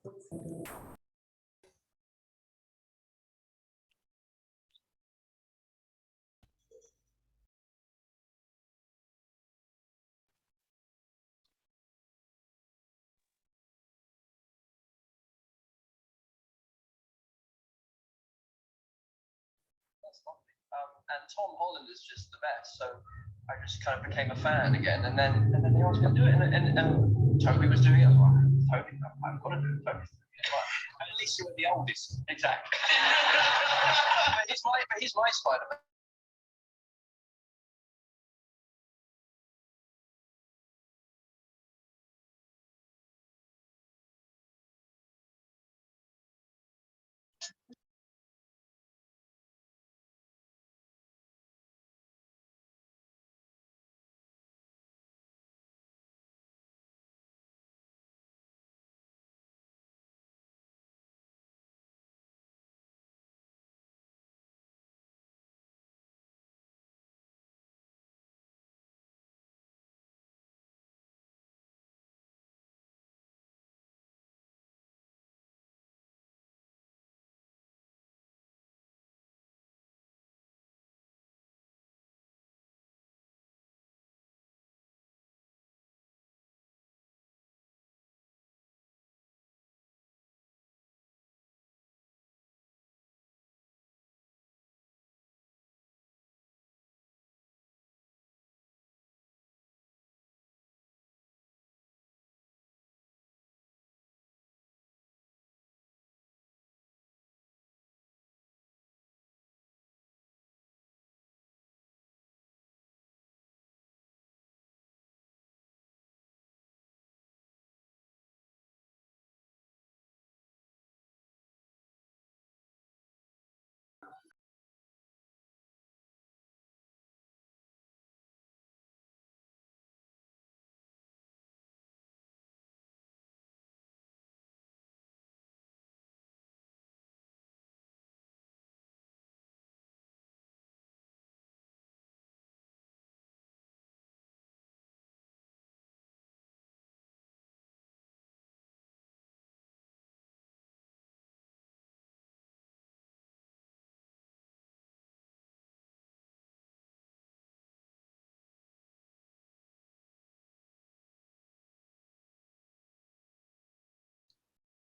And Tom Holland is just the best. So I just kind of became a fan again. And then they asked me to do it, and Toby was doing it. I was like, Toby, I've got to do it. Toby's doing it. Like, at least you were the oldest. Exactly. But he's my Spider-Man.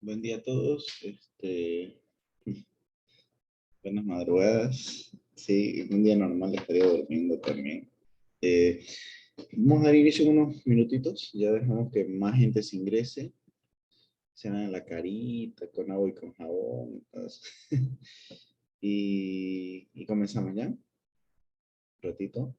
Buen día a todos. Buenas madrugadas. Sí, un día normal estaría durmiendo también. Eh, Vamos a dar inicio en unos minutitos. Ya dejamos que más gente se ingrese. Se hagan la carita con agua y con jabón. Y, todo eso. Y comenzamos ya. Un ratito.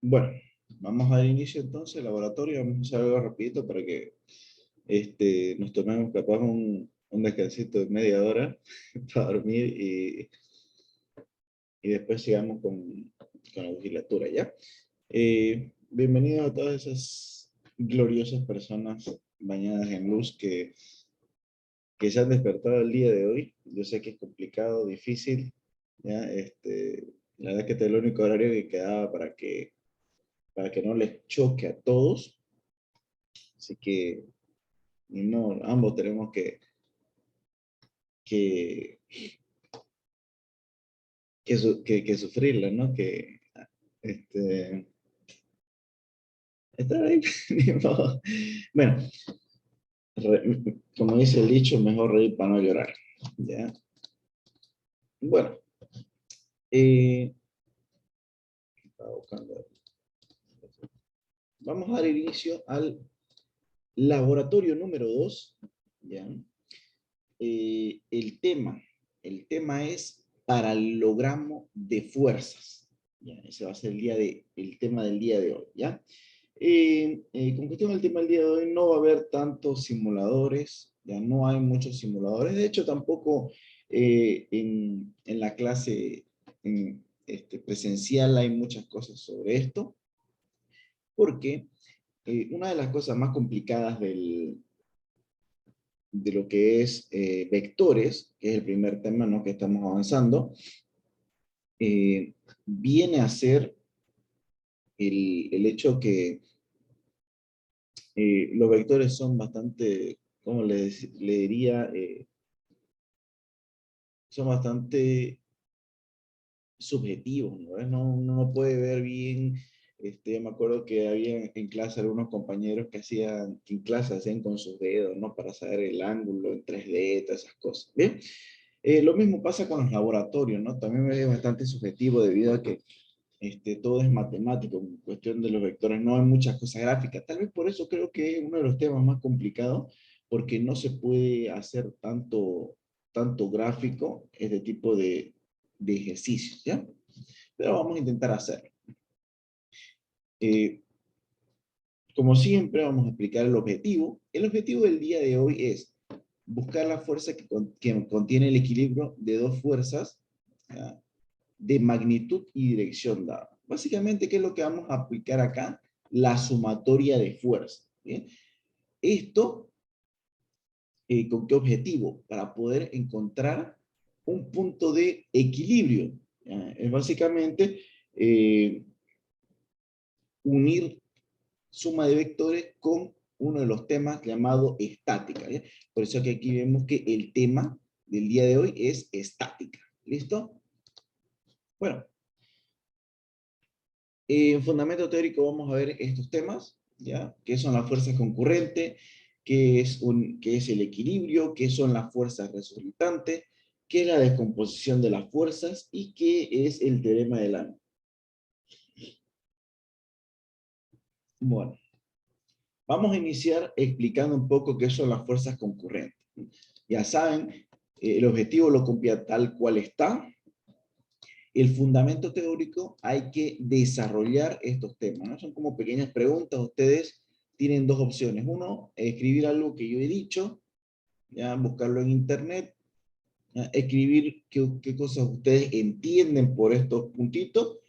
Bueno, vamos a dar inicio entonces al laboratorio. Vamos a hacer algo rapidito para que nos tomemos capaz un descansito de media hora para dormir y después sigamos con la legislatura, ¿ya? Bienvenidos a todas esas gloriosas personas bañadas en luz que se han despertado el día de hoy. Yo sé que es complicado, difícil, ¿ya? La verdad que este es el único horario que quedaba para que no les choque a todos, así que no, ambos tenemos que, que sufrirla, ¿no? Este, estar ahí, ni modo. Bueno, como dice el dicho, mejor reír para no llorar, ¿ya? Bueno, eh, estaba buscando. Vamos a dar inicio al laboratorio número 2, ¿ya? El tema es paralelogramo de fuerzas, ¿ya? Ese va a ser el tema del día de hoy, ¿ya? Con cuestión del tema del día de hoy, no va a haber tantos simuladores, ya no hay muchos simuladores. De hecho, tampoco en la clase presencial hay muchas cosas sobre esto, porque una de las cosas más complicadas de lo que es vectores, que es el primer tema, ¿no?, que estamos avanzando, viene a ser el hecho que los vectores son bastante, ¿cómo le diría? Son bastante subjetivos, ¿no? No, uno no puede ver bien. Me acuerdo que había en clase algunos compañeros que en clase hacían con sus dedos, ¿no? Para saber el ángulo en 3D, todas esas cosas, ¿bien? Lo mismo pasa con los laboratorios, ¿no? También es bastante subjetivo debido a que todo es matemático, en cuestión de los vectores, no hay muchas cosas gráficas. Tal vez por eso creo que es uno de los temas más complicados, porque no se puede hacer tanto gráfico, este tipo de ejercicios, ¿ya? Pero vamos a intentar hacerlo. Eh, Como siempre, vamos a explicar el objetivo. El objetivo del día de hoy es buscar la fuerza que contiene el equilibrio de dos fuerzas, ¿ya?, de magnitud y dirección dada. Básicamente, ¿qué es lo que vamos a aplicar acá? La sumatoria de fuerza. ¿Bien? Esto, ¿con qué objetivo? Para poder encontrar un punto de equilibrio. ¿Ya? Es básicamente unir suma de vectores con uno de los temas llamado estática, ¿ya? Por eso que aquí vemos que el tema del día de hoy es estática. ¿Listo? Bueno, en fundamento teórico vamos a ver estos temas, ¿ya? ¿Qué son las fuerzas concurrentes? ¿Qué es el equilibrio? ¿Qué son las fuerzas resultantes? ¿Qué es la descomposición de las fuerzas? ¿Y qué es el teorema de Lamé? Bueno, vamos a iniciar explicando un poco qué son las fuerzas concurrentes. Ya saben, el objetivo lo copia tal cual está. El fundamento teórico hay que desarrollar estos temas, ¿no? Son como pequeñas preguntas. Ustedes tienen dos opciones. Uno, escribir algo que yo he dicho, ya, buscarlo en internet, ya, escribir qué cosas ustedes entienden por estos puntitos.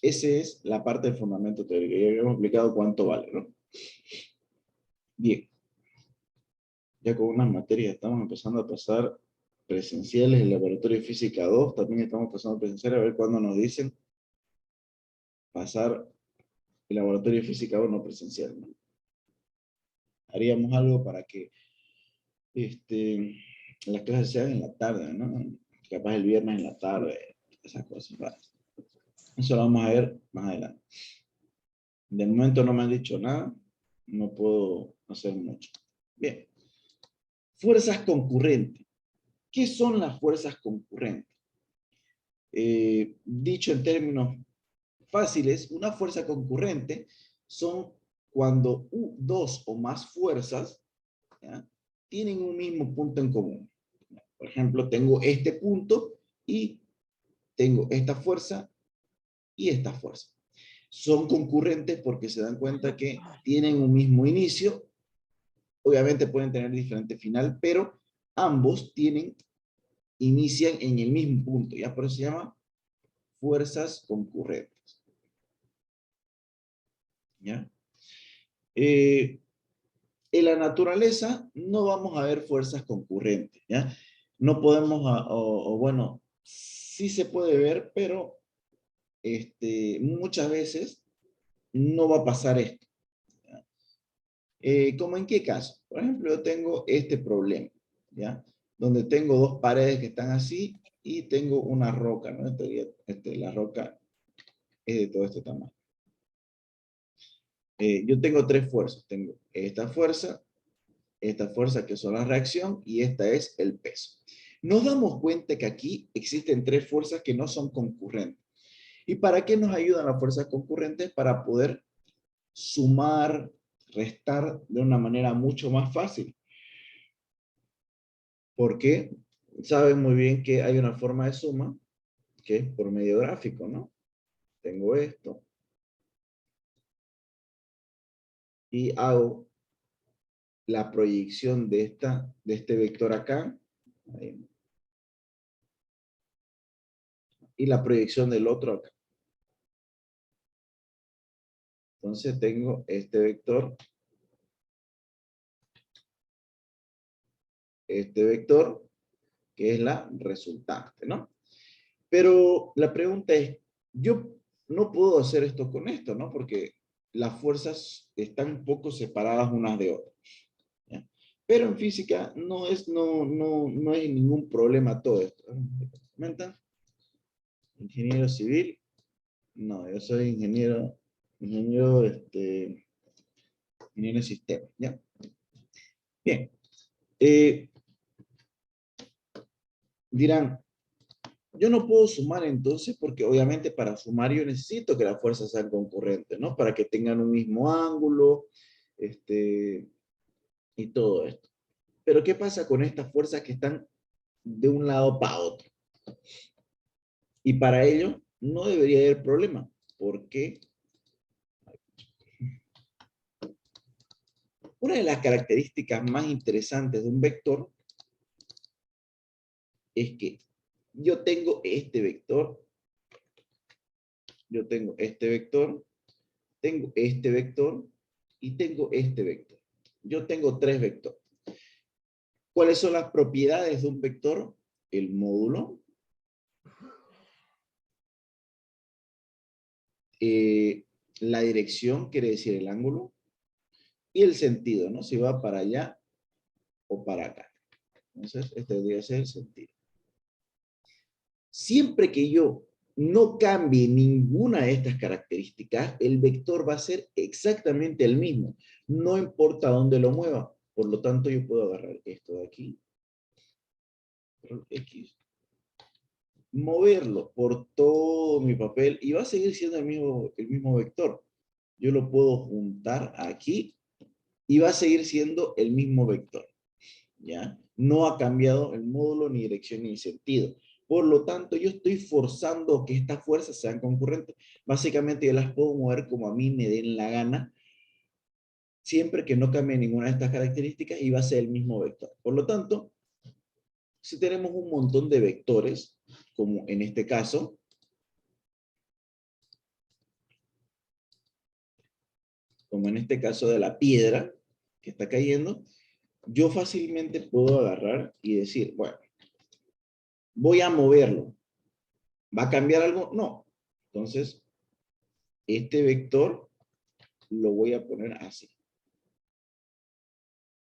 Esa es la parte del fundamento teórico. Ya habíamos explicado cuánto vale, ¿no? Bien. Ya con unas materias estamos empezando a pasar presenciales, el laboratorio de física 2, también estamos pasando presencial, a ver cuándo nos dicen pasar el laboratorio de física 1 presencial, ¿no? Haríamos algo para que las clases se hagan en la tarde, ¿no? Capaz el viernes en la tarde, esas cosas raras. Eso lo vamos a ver más adelante. De momento no me han dicho nada, no puedo hacer mucho. Bien. Fuerzas concurrentes. ¿Qué son las fuerzas concurrentes? Dicho en términos fáciles, una fuerza concurrente son cuando dos o más fuerzas, ¿ya?, tienen un mismo punto en común. Por ejemplo, tengo este punto y tengo esta fuerza y esta fuerza. Son concurrentes porque se dan cuenta que tienen un mismo inicio. Obviamente pueden tener diferente final, pero ambos inician en el mismo punto. Ya por eso se llama fuerzas concurrentes. ¿Ya? En la naturaleza no vamos a ver fuerzas concurrentes. ¿Ya? No podemos, bueno, sí se puede ver, pero muchas veces no va a pasar esto. ¿Cómo en qué caso? Por ejemplo, yo tengo este problema, ¿ya? Donde tengo dos paredes que están así y tengo una roca, ¿no? La roca es de todo este tamaño. Yo tengo tres fuerzas. Tengo esta fuerza que son la reacción y esta es el peso. Nos damos cuenta que aquí existen tres fuerzas que no son concurrentes. ¿Y para qué nos ayudan las fuerzas concurrentes? Para poder sumar, restar de una manera mucho más fácil. Porque saben muy bien que hay una forma de suma que es por medio gráfico, ¿no? Tengo esto y hago la proyección de este vector acá ahí, y la proyección del otro acá. Entonces tengo este vector, que es la resultante, ¿no? Pero la pregunta es, yo no puedo hacer esto con esto, ¿no? Porque las fuerzas están un poco separadas unas de otras, ¿ya? Pero en física no es ningún problema todo esto. ¿Comenta? Ingeniero civil. No, yo soy ingeniero de sistemas, ¿ya? Bien. Dirán, yo no puedo sumar entonces porque obviamente para sumar yo necesito que las fuerzas sean concurrentes, ¿no? Para que tengan un mismo ángulo, y todo esto. Pero ¿qué pasa con estas fuerzas que están de un lado para otro? Y para ello no debería haber problema, porque una de las características más interesantes de un vector es que yo tengo este vector, tengo este vector y tengo este vector. Yo tengo tres vectores. ¿Cuáles son las propiedades de un vector? El módulo, la dirección, quiere decir el ángulo, y el sentido, ¿no? Si va para allá o para acá. Entonces, este debería ser el sentido. Siempre que yo no cambie ninguna de estas características, el vector va a ser exactamente el mismo. No importa dónde lo mueva. Por lo tanto, yo puedo agarrar esto de aquí, X, moverlo por todo mi papel y va a seguir siendo el mismo vector. Yo lo puedo juntar aquí y va a seguir siendo el mismo vector. ¿Ya? No ha cambiado el módulo, ni dirección, ni sentido. Por lo tanto, yo estoy forzando que estas fuerzas sean concurrentes. Básicamente, yo las puedo mover como a mí me den la gana, siempre que no cambie ninguna de estas características y va a ser el mismo vector. Por lo tanto, si tenemos un montón de vectores, como en este caso, de la piedra que está cayendo, yo fácilmente puedo agarrar y decir, bueno, voy a moverlo. ¿Va a cambiar algo? No. Entonces, este vector lo voy a poner así.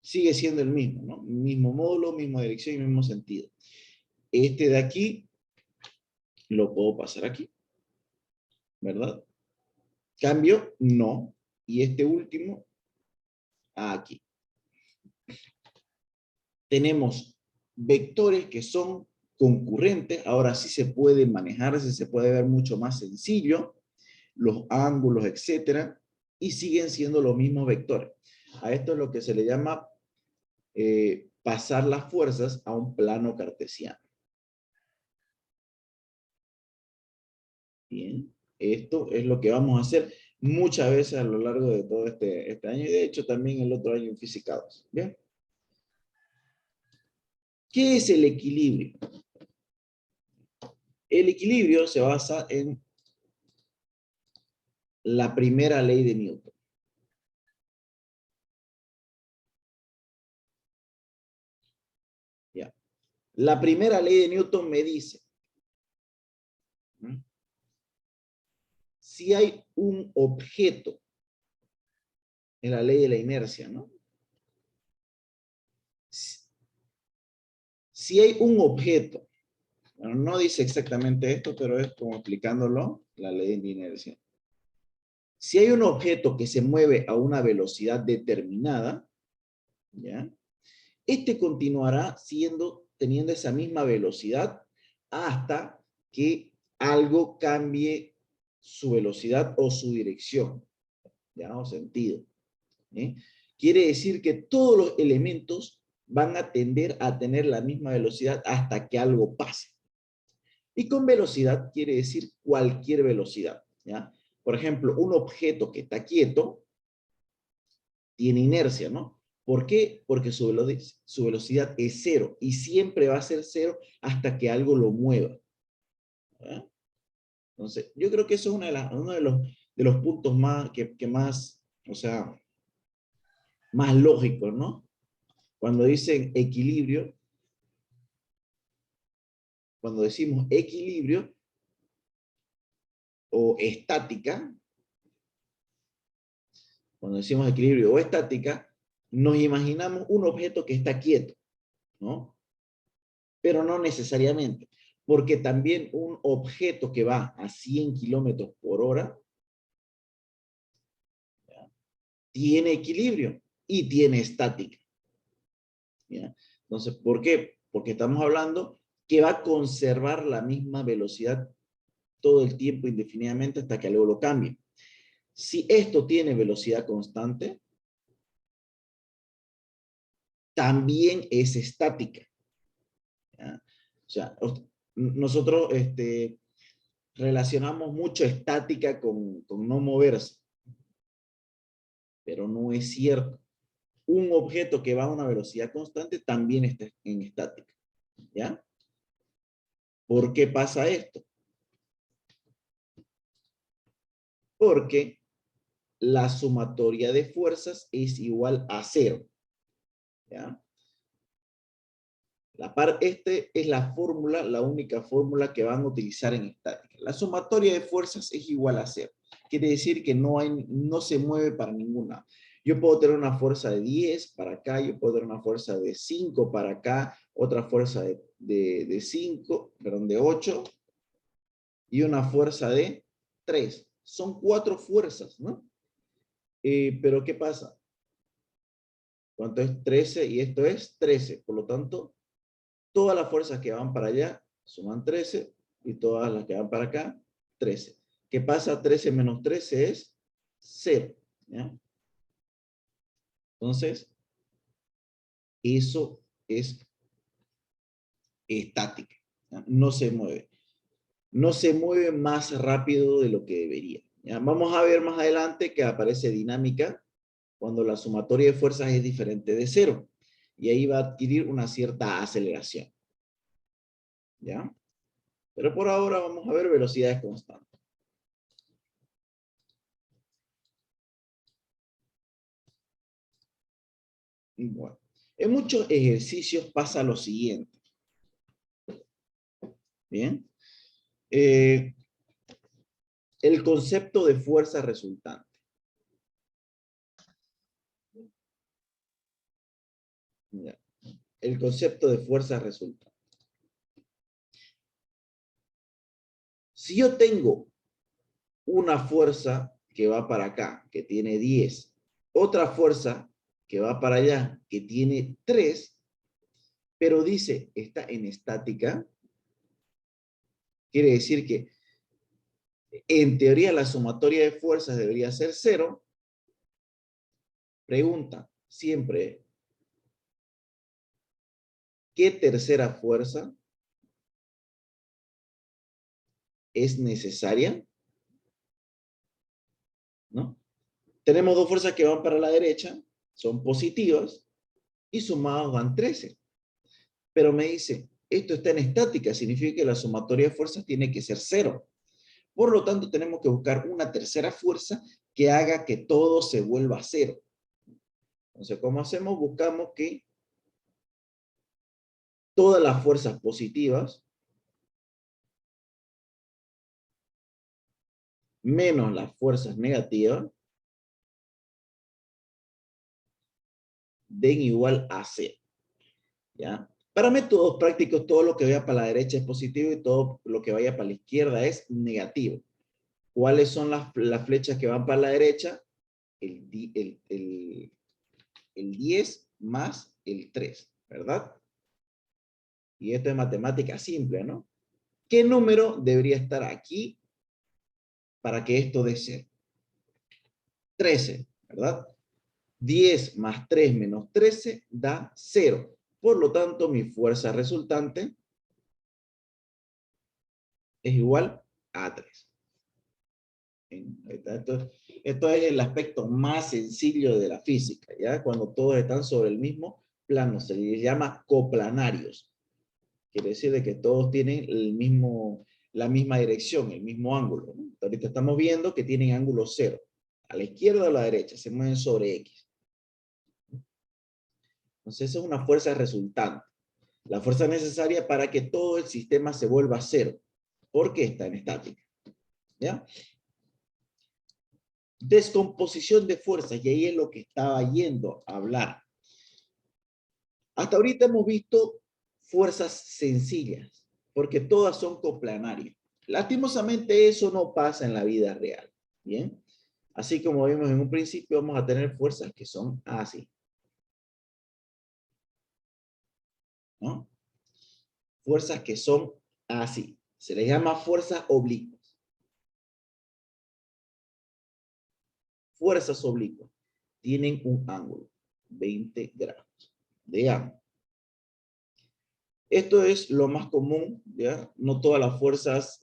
Sigue siendo el mismo, ¿no? Mismo módulo, misma dirección y mismo sentido. Este de aquí lo puedo pasar aquí, ¿verdad? ¿Cambio? No. Y este último, aquí. Tenemos vectores que son concurrentes. Ahora sí se puede manejar, se puede ver mucho más sencillo. Los ángulos, etcétera. Y siguen siendo los mismos vectores. A esto es lo que se le llama pasar las fuerzas a un plano cartesiano. Bien, Esto es lo que vamos a hacer muchas veces a lo largo de todo este año, y de hecho también el otro año en Física 2. ¿Bien? ¿Qué es el equilibrio? El equilibrio se basa en la primera ley de Newton. ¿Ya? La primera ley de Newton me dice, ¿no?, si hay un objeto, en la ley de la inercia, ¿no? Si hay un objeto, bueno, no dice exactamente esto, pero es como explicándolo, la ley de inercia. Si hay un objeto que se mueve a una velocidad determinada, ¿ya?, este continuará teniendo esa misma velocidad hasta que algo cambie su velocidad o su dirección, ¿ya?, o sentido. ¿Eh? Quiere decir que todos los elementos van a tender a tener la misma velocidad hasta que algo pase. Y con velocidad quiere decir cualquier velocidad, ¿ya? Por ejemplo, un objeto que está tiene inercia, ¿no? ¿Por qué? Porque su velocidad es cero y siempre va a ser cero hasta que algo lo mueva, ¿ya? Entonces, yo creo que eso es uno de los puntos más, que más, o sea, más lógicos, ¿no? Cuando dicen equilibrio, cuando decimos equilibrio o estática, cuando decimos equilibrio o estática, nos imaginamos un objeto que está quieto, ¿no? Pero no necesariamente, porque también un objeto que va a 100 kilómetros por hora, ¿ya?, tiene equilibrio y tiene estática, ¿ya? Entonces, ¿por qué? Porque estamos hablando que va a conservar la misma velocidad todo el tiempo indefinidamente hasta que algo lo cambie. Si esto tiene velocidad constante, también es estática, ¿ya? O sea, nosotros relacionamos mucho estática con no moverse, pero no es cierto. Un objeto que va a una velocidad constante también está en estática, ¿ya? ¿Por qué pasa esto? Porque la sumatoria de fuerzas es igual a cero, ¿ya? Es la fórmula, la única fórmula que van a utilizar en estática. La sumatoria de fuerzas es igual a cero. Quiere decir que no se mueve para ninguna. Yo puedo tener una fuerza de 10 para acá, yo puedo tener una fuerza de 5 para acá, otra fuerza de 5, perdón, de 8, y una fuerza de 3. Son 4 fuerzas, ¿no? Pero ¿qué pasa? ¿Cuánto es 13? Y esto es 13. Por lo tanto, todas las fuerzas que van para allá suman 13 y todas las que van para acá, 13. ¿Qué pasa? 13 menos 13 es 0, ¿ya? Entonces, eso es estática, ¿ya? No se mueve. No se mueve más rápido de lo que debería, ¿ya? Vamos a ver más adelante que aparece dinámica cuando la sumatoria de fuerzas es diferente de 0. Y ahí va a adquirir una cierta aceleración, ¿ya? Pero por ahora vamos a ver velocidades constantes. Bueno, en muchos ejercicios pasa lo siguiente. Bien. El concepto de fuerza resultante. Ya. El concepto de fuerza resultante. Si yo tengo una fuerza que va para acá, que tiene 10, otra fuerza que va para allá, que tiene 3, pero dice, está en estática, quiere decir que en teoría la sumatoria de fuerzas debería ser 0. Pregunta siempre, ¿qué tercera fuerza es necesaria? Tenemos dos fuerzas que van para la derecha, son positivas, y sumados dan 13. Pero me dice, esto está en estática, significa que la sumatoria de fuerzas tiene que ser 0. Por lo tanto, tenemos que buscar una tercera fuerza que haga que todo se vuelva a 0. Entonces, ¿cómo hacemos? Buscamos que todas las fuerzas positivas menos las fuerzas negativas den igual a 0. ¿Ya? Para métodos prácticos, todo lo que vaya para la derecha es positivo y todo lo que vaya para la izquierda es negativo. ¿Cuáles son las flechas que van para la derecha? El 10 más el 3, ¿verdad? Y esto es matemática simple, ¿no? ¿Qué número debería estar aquí para que esto dé 0? 13, ¿verdad? 10 más 3 menos 13 da 0. Por lo tanto, mi fuerza resultante es igual a 3. Esto es el aspecto más sencillo de la física, ¿ya? Cuando todos están sobre el mismo plano, se les llama coplanarios. Quiere decir de que todos tienen la misma dirección, el mismo ángulo, ¿no? Ahorita estamos viendo que tienen ángulo 0. A la izquierda o a la derecha, se mueven sobre X. Entonces, esa es una fuerza resultante. La fuerza necesaria para que todo el sistema se vuelva a 0. Porque está en estática. ¿Ya? Descomposición de fuerzas, y ahí es lo que estaba yendo a hablar. Hasta ahorita hemos visto fuerzas sencillas, porque todas son coplanarias. Lastimosamente eso no pasa en la vida real. ¿Bien? Así como vimos en un principio, vamos a tener fuerzas que son así. ¿No? Fuerzas que son así. Se les llama fuerzas oblicuas. Fuerzas oblicuas tienen un ángulo, 20 grados de ángulo. Esto es lo más común, ¿ya? No todas las fuerzas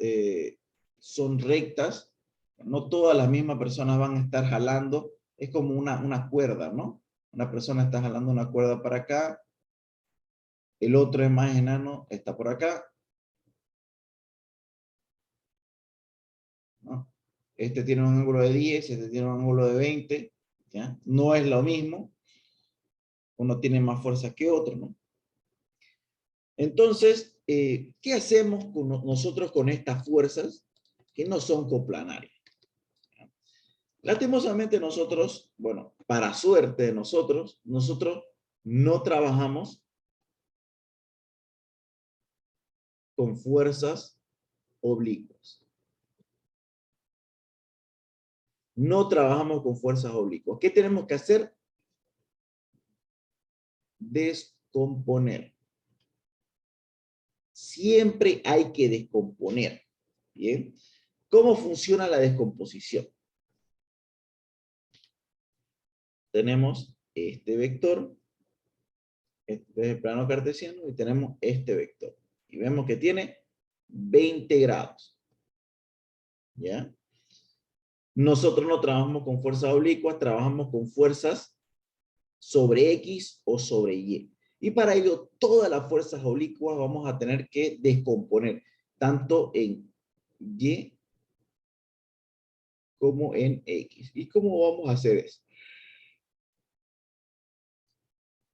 son rectas, no todas las mismas personas van a estar jalando, es como una cuerda, ¿no? Una persona está jalando una cuerda para acá, el otro es más enano, está por acá, ¿no? Este tiene un ángulo de 10, este tiene un ángulo de 20, ¿ya? No es lo mismo, uno tiene más fuerza que otro, ¿no? Entonces, ¿qué hacemos nosotros con estas fuerzas que no son coplanarias? Lastimosamente nosotros, bueno, para suerte de nosotros no trabajamos con fuerzas oblicuas. No trabajamos con fuerzas oblicuas. ¿Qué tenemos que hacer? Descomponer. Siempre hay que descomponer. ¿Bien? ¿Cómo funciona la descomposición? Tenemos este vector, este es el plano cartesiano, y tenemos este vector. Y vemos que tiene 20 grados. ¿Ya? Nosotros no trabajamos con fuerzas oblicuas, trabajamos con fuerzas sobre X o sobre Y. Y para ello, todas las fuerzas oblicuas vamos a tener que descomponer, tanto en Y como en X. ¿Y cómo vamos a hacer eso?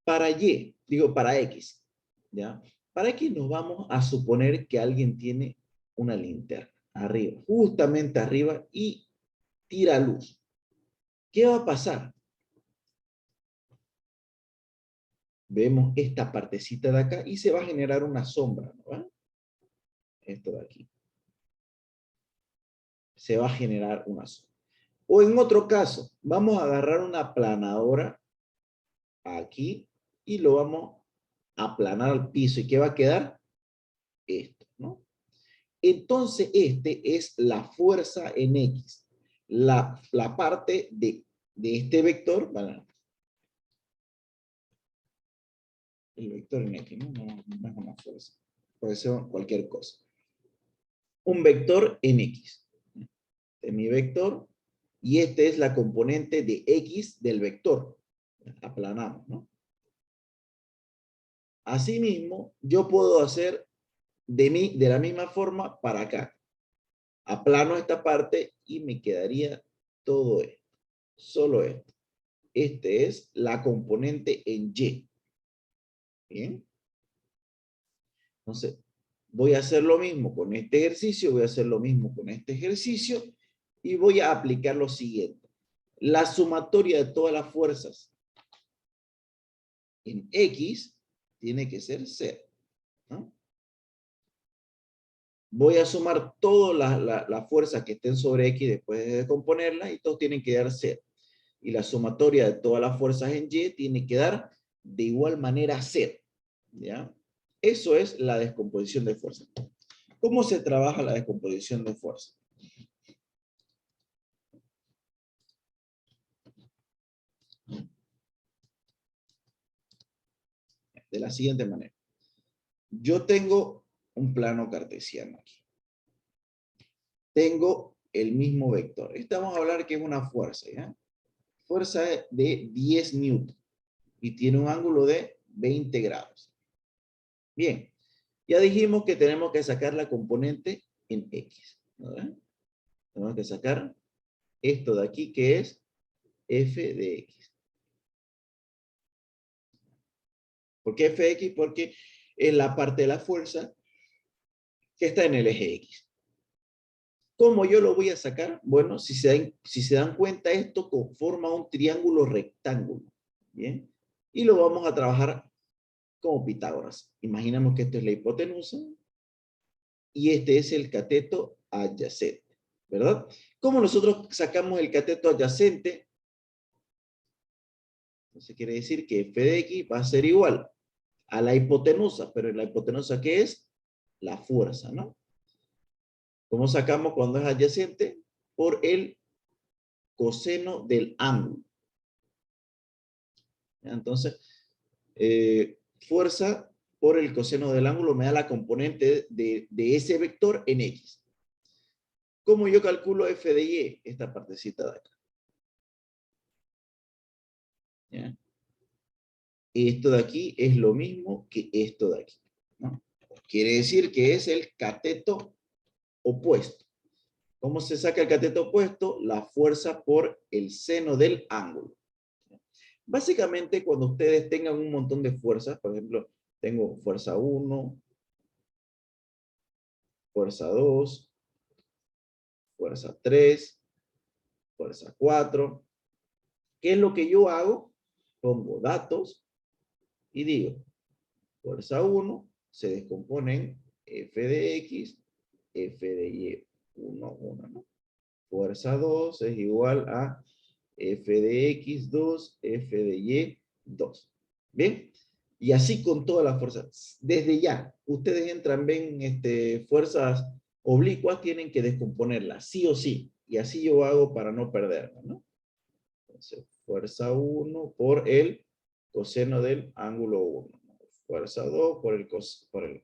Para Y, digo para X, ¿ya? Para X nos vamos a suponer que alguien tiene una linterna arriba, justamente arriba, y tira luz. ¿Qué va a pasar? Vemos esta partecita de acá y se va a generar una sombra, ¿no? Esto de aquí. Se va a generar una sombra. O en otro caso, vamos a agarrar una aplanadora aquí y lo vamos a aplanar al piso. ¿Y qué va a quedar? Esto, ¿no? Entonces, este es la fuerza en X. La parte de este vector, ¿vale? El vector en X, ¿no? No es una fuerza. Puede ser cualquier cosa. Un vector en X. Este es mi vector y esta es la componente de X del vector. Aplanamos, ¿no? Asimismo, yo puedo hacer de la misma forma para acá. Aplano esta parte y me quedaría todo esto. Solo esto. Este es la componente en Y. Bien. Entonces, voy a hacer lo mismo con este ejercicio, voy a hacer lo mismo con este ejercicio y voy a aplicar lo siguiente. La sumatoria de todas las fuerzas en X tiene que ser 0, ¿no? Voy a sumar todas las fuerzas que estén sobre X después de descomponerlas y todos tienen que dar 0. Y la sumatoria de todas las fuerzas en Y tiene que dar de igual manera 0. ¿Ya? Eso es la descomposición de fuerza. ¿Cómo se trabaja la descomposición de fuerza? De la siguiente manera. Yo tengo un plano cartesiano aquí. Tengo el mismo vector. Esta vamos a hablar que es una fuerza, ¿ya? Fuerza de 10 newton y tiene un ángulo de 20 grados. Bien, ya dijimos que tenemos que sacar la componente en X, ¿verdad? Tenemos que sacar esto de aquí que es f de X. ¿Por qué f de X? Porque es la parte de la fuerza que está en el eje X. ¿Cómo yo lo voy a sacar? Bueno, si se dan cuenta, esto conforma un triángulo rectángulo. ¿Bien? Y lo vamos a trabajar como Pitágoras. Imaginemos que esto es la hipotenusa y este es el cateto adyacente, ¿verdad? ¿Cómo nosotros sacamos el cateto adyacente? Entonces quiere decir que f de X va a ser igual a la hipotenusa, pero en la hipotenusa, ¿qué es? La fuerza, ¿no? ¿Cómo sacamos cuando es adyacente? Por el coseno del ángulo. Entonces, fuerza por el coseno del ángulo me da la componente de ese vector en X. ¿Cómo yo calculo f de Y? Esta partecita de acá. ¿Ya? Esto de aquí es lo mismo que esto de aquí, ¿no? Quiere decir que es el cateto opuesto. ¿Cómo se saca el cateto opuesto? La fuerza por el seno del ángulo. Básicamente, cuando ustedes tengan un montón de fuerzas, por ejemplo, tengo fuerza 1, fuerza 2, fuerza 3, fuerza 4. ¿Qué es lo que yo hago? Pongo datos y digo, fuerza 1 se descompone en f de X, f de Y, 1, 1, ¿no? Fuerza 2 es igual a f de X, 2, f de Y, 2. ¿Bien? Y así con todas las fuerzas. Desde ya, ustedes entran, ven fuerzas oblicuas, tienen que descomponerlas, sí o sí. Y así yo hago para no perderme, ¿no? Entonces, fuerza 1 por el coseno del ángulo 1. Fuerza 2 por el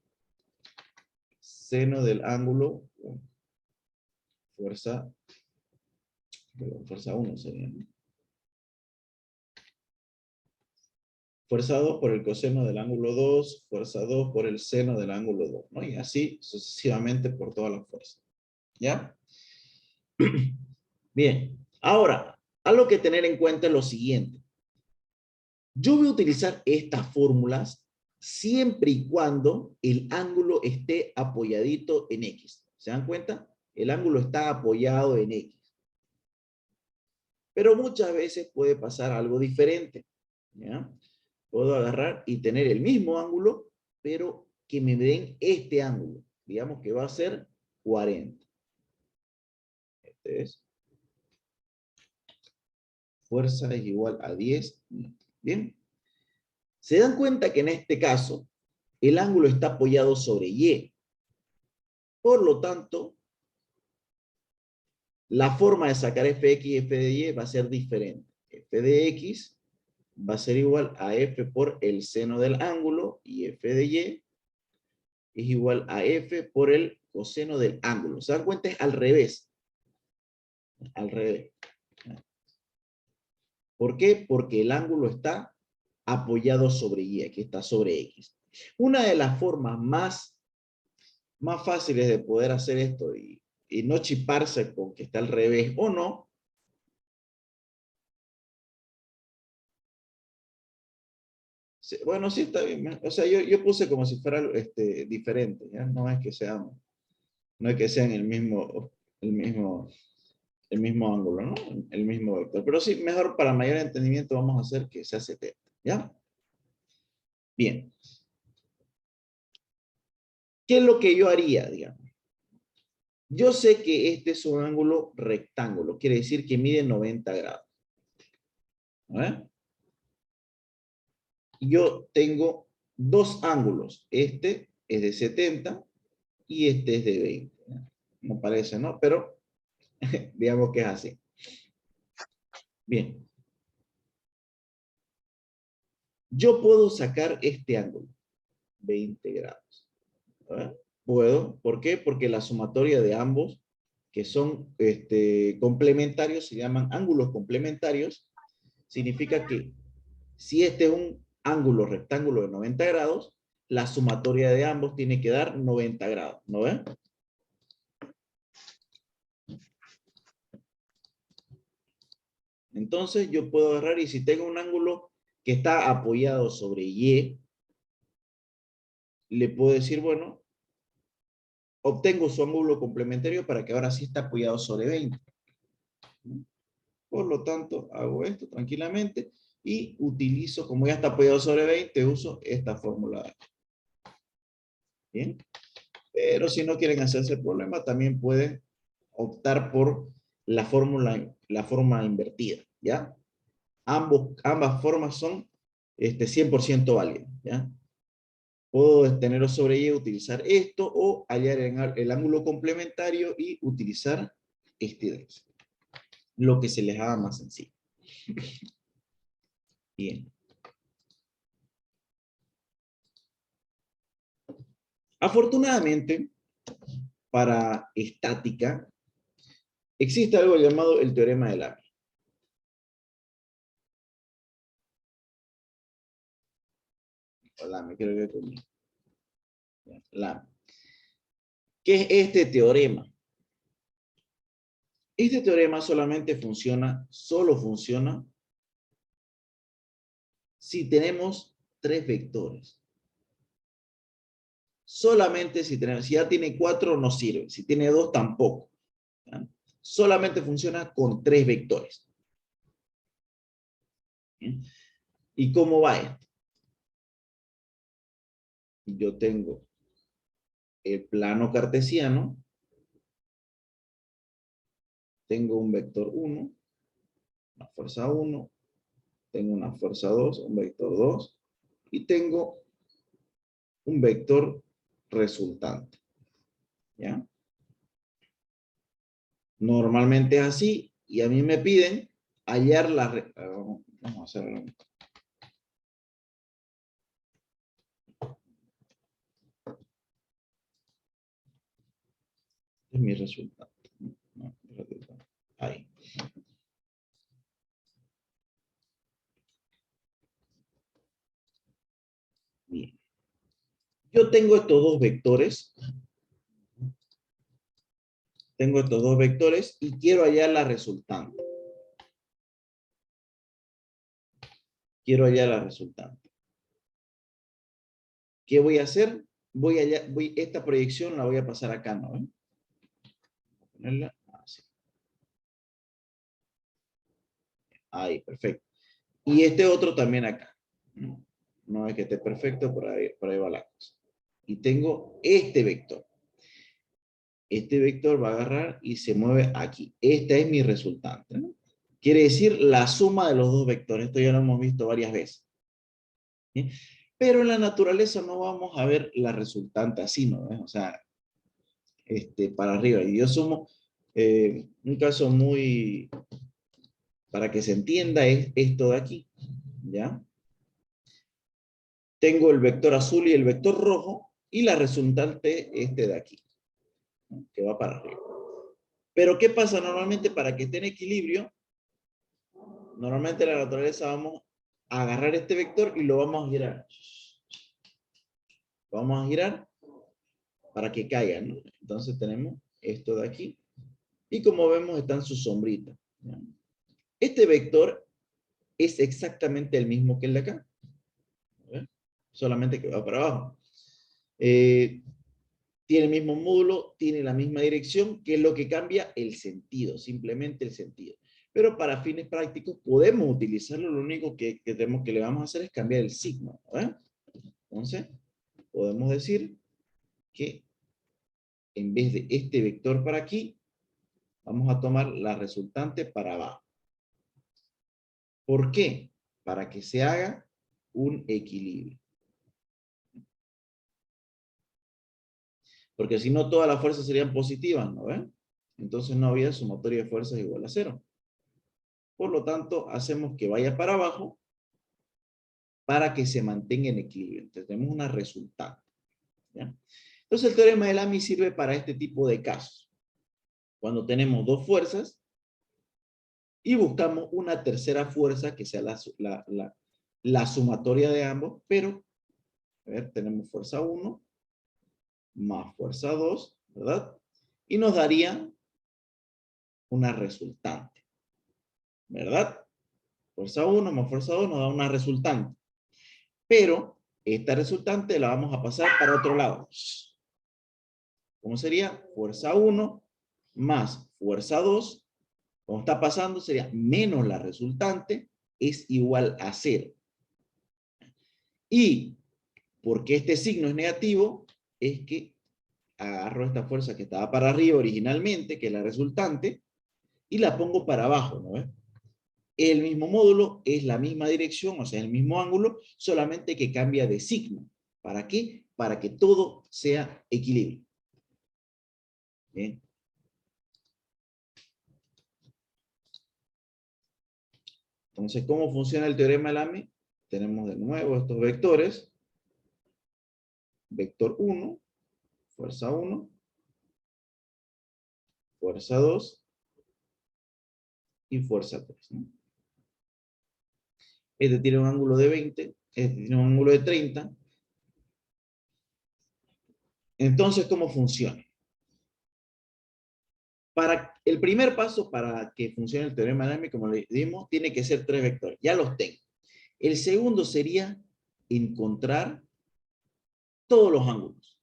seno del ángulo 1. Fuerza 1 sería, ¿no? Fuerza 2 por el coseno del ángulo 2, fuerza 2 por el seno del ángulo 2, ¿no? Y así sucesivamente por todas las fuerzas. ¿Ya? Bien. Ahora, algo que tener en cuenta es lo siguiente. Yo voy a utilizar estas fórmulas siempre y cuando el ángulo esté apoyadito en X. ¿Se dan cuenta? El ángulo está apoyado en X. Pero muchas veces puede pasar algo diferente. ¿Ya? Puedo agarrar y tener el mismo ángulo, pero que me den este ángulo. Digamos que va a ser 40. Este es. Fuerza es igual a 10. Bien. Se dan cuenta que en este caso, el ángulo está apoyado sobre Y. Por lo tanto, la forma de sacar fx y f de y va a ser diferente. F de x va a ser igual a f por el seno del ángulo y f de y es igual a f por el coseno del ángulo. ¿Se dan cuenta? Es al revés. Al revés. ¿Por qué? Porque el ángulo está apoyado sobre Y, aquí está sobre X. Una de las formas más fáciles de poder hacer esto y no chiparse con que está al revés o no, bueno, sí está bien. O sea, yo puse como si fuera diferente, ¿ya? No es que sean el mismo ángulo, ¿no? El mismo vector. Pero sí, mejor para mayor entendimiento vamos a hacer que sea 70, ¿ya? Bien. ¿Qué es lo que yo haría, digamos? Yo sé que este es un ángulo rectángulo, quiere decir que mide 90 grados. ¿Eh? Yo tengo dos ángulos. Este es de 70 y este es de 20. No parece, ¿no? Pero digamos que es así. Bien. Yo puedo sacar este ángulo, 20 grados. ¿Eh? Puedo. ¿Por qué? Porque la sumatoria de ambos, que son complementarios, se llaman ángulos complementarios, significa que si este es un ángulo rectángulo de 90 grados, la sumatoria de ambos tiene que dar 90 grados, ¿no ven? Entonces yo puedo agarrar y si tengo un ángulo que está apoyado sobre Y, le puedo decir, bueno, obtengo su ángulo complementario para que ahora sí está apoyado sobre 20. Por lo tanto, hago esto tranquilamente y utilizo, como ya está apoyado sobre 20, uso esta fórmula. Bien. Pero si no quieren hacerse el problema, también pueden optar por la forma invertida, ¿ya? Ambas formas son 100% válidas, ¿ya? Puedo tenerlo sobre Y, utilizar esto, o hallar el ángulo complementario y utilizar este, lo que se les haga más sencillo. Bien. Afortunadamente, para estática, existe algo llamado el teorema de Lamy. Lamy, creo que conmigo. Lamy. ¿Qué es este teorema? Este teorema solo funciona si tenemos tres vectores. Solamente si ya tiene 4 no sirve, si tiene 2 tampoco. ¿Ya? Solamente funciona con 3 vectores. ¿Bien? ¿Y cómo va esto? Yo tengo el plano cartesiano, tengo un vector 1, una fuerza 1, tengo una fuerza 2, un vector 2, y tengo un vector resultante. ¿Ya? Normalmente es así, y a mí me piden hallar vamos a hacerlo. Es mi resultado. No, ahí. Bien. Yo tengo estos dos vectores. Tengo estos dos vectores y quiero hallar la resultante. Quiero hallar la resultante. ¿Qué voy a hacer? Esta proyección la voy a pasar acá, ¿no? Voy a ponerla así. Ahí, perfecto. Y este otro también acá. No es que esté perfecto, por ahí va la cosa. Y tengo este vector. Este vector va a agarrar y se mueve aquí. Esta es mi resultante, ¿no? Quiere decir la suma de los dos vectores. Esto ya lo hemos visto varias veces. ¿Sí? Pero en la naturaleza no vamos a ver la resultante así, ¿no? O sea, para arriba. Y yo sumo, un caso muy, para que se entienda, es esto de aquí, ¿ya? Tengo el vector azul y el vector rojo, y la resultante de aquí, ¿no? Que va para arriba. Pero ¿qué pasa normalmente para que esté en equilibrio? Normalmente en la naturaleza vamos a agarrar este vector y lo vamos a girar. Lo vamos a girar para que caiga, ¿no? Entonces tenemos esto de aquí. Y como vemos, están sus sombritas, ¿ya? Este vector es exactamente el mismo que el de acá. ¿Ven? Solamente que va para abajo. Tiene el mismo módulo, tiene la misma dirección, que es lo que cambia el sentido, simplemente el sentido. Pero para fines prácticos podemos utilizarlo, lo único que tenemos que le vamos a hacer es cambiar el signo, ¿verdad? Entonces, podemos decir que en vez de este vector para aquí, vamos a tomar la resultante para abajo. ¿Por qué? Para que se haga un equilibrio. Porque si no, todas las fuerzas serían positivas, ¿no ven? Entonces no había sumatoria de fuerzas igual a 0. Por lo tanto, hacemos que vaya para abajo para que se mantenga en equilibrio. Entonces tenemos una resultante, ¿ya? Entonces el teorema de Lamy sirve para este tipo de casos. Cuando tenemos dos fuerzas y buscamos una tercera fuerza que sea la sumatoria de ambos, pero, a ver, tenemos fuerza 1 más fuerza 2, ¿verdad? Y nos daría una resultante, ¿verdad? Fuerza 1 más fuerza 2 nos da una resultante. Pero esta resultante la vamos a pasar para otro lado. ¿Cómo sería? Fuerza 1 más fuerza 2. Como está pasando, sería menos la resultante es igual a 0. Y porque este signo es negativo, es que agarro esta fuerza que estaba para arriba originalmente, que es la resultante, y la pongo para abajo, ¿no ves? El mismo módulo, es la misma dirección, o sea, el mismo ángulo, solamente que cambia de signo. ¿Para qué? Para que todo sea equilibrio. Bien. Entonces, ¿cómo funciona el teorema de Lamy? Tenemos de nuevo estos vectores. Vector 1, fuerza 1, fuerza 2 y fuerza 3, ¿no? Este tiene un ángulo de 20, este tiene un ángulo de 30. Entonces, ¿cómo funciona? Para el primer paso para que funcione el teorema de Lamy, como le dimos, tiene que ser 3 vectores. Ya los tengo. El segundo sería encontrar todos los ángulos.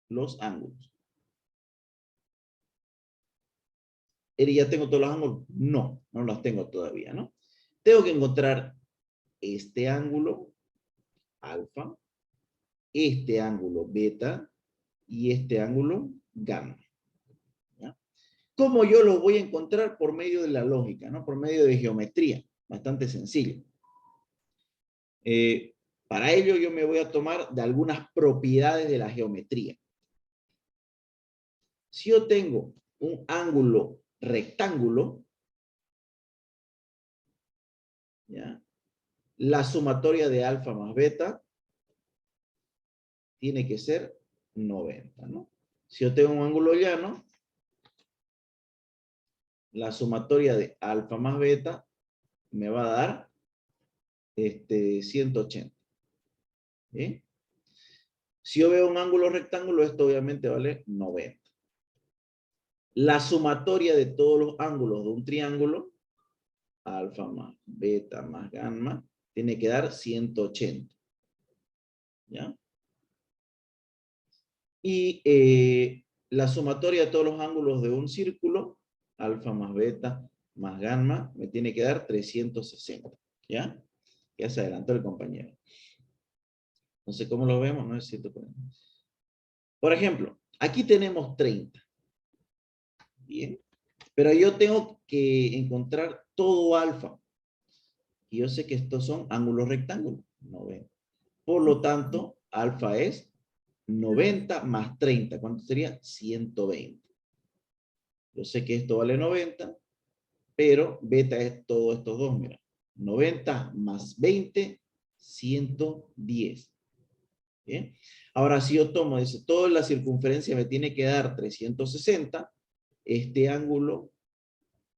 Los ángulos. ¿Ya tengo todos los ángulos? No, no los tengo todavía, ¿no? Tengo que encontrar este ángulo, alfa, este ángulo, beta, y este ángulo, gamma. ¿Ya? ¿Cómo yo los voy a encontrar? Por medio de la lógica, ¿no? Por medio de geometría. Bastante sencillo. Para ello yo me voy a tomar de algunas propiedades de la geometría. Si yo tengo un ángulo rectángulo, ¿ya? La sumatoria de alfa más beta tiene que ser 90, ¿no? Si yo tengo un ángulo llano, la sumatoria de alfa más beta me va a dar 180. ¿Bien? Si yo veo un ángulo rectángulo, esto obviamente vale 90. La sumatoria de todos los ángulos de un triángulo, alfa más beta más gamma, tiene que dar 180. ¿Ya? Y la sumatoria de todos los ángulos de un círculo, alfa más beta más gamma, me tiene que dar 360. ¿Ya? Ya se adelantó el compañero. Entonces, ¿cómo lo vemos? No es 140. Por ejemplo, aquí tenemos 30. Bien. Pero yo tengo que encontrar todo alfa. Y yo sé que estos son ángulos rectángulos. 90. Por lo tanto, alfa es 90 más 30. ¿Cuánto sería? 120. Yo sé que esto vale 90, pero beta es todos estos dos, mira. 90 más 20, 110. ¿Bien? Ahora, si yo tomo, dice, toda la circunferencia me tiene que dar 360, este ángulo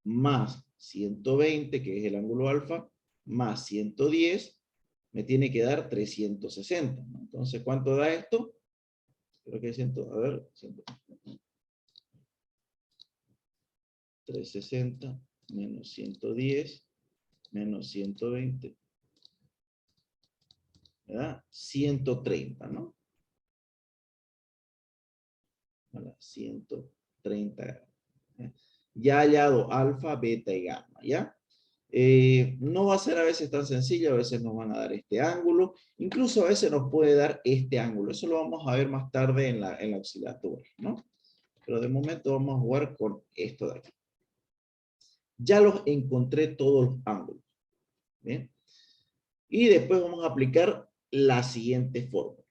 más 120, que es el ángulo alfa, más 110, me tiene que dar 360, ¿no? Entonces, ¿cuánto da esto? Creo que es 100, a ver, 360 menos 110 menos 120, ¿verdad? 130, ¿no? 130. Ya hallado alfa, beta y gamma, ¿ya? No va a ser a veces tan sencillo, a veces nos van a dar este ángulo, incluso a veces nos puede dar este ángulo. Eso lo vamos a ver más tarde en la oscilatoria, ¿no? Pero de momento vamos a jugar con esto de aquí. Ya los encontré todos los ángulos, ¿bien? Y después vamos a aplicar la siguiente fórmula.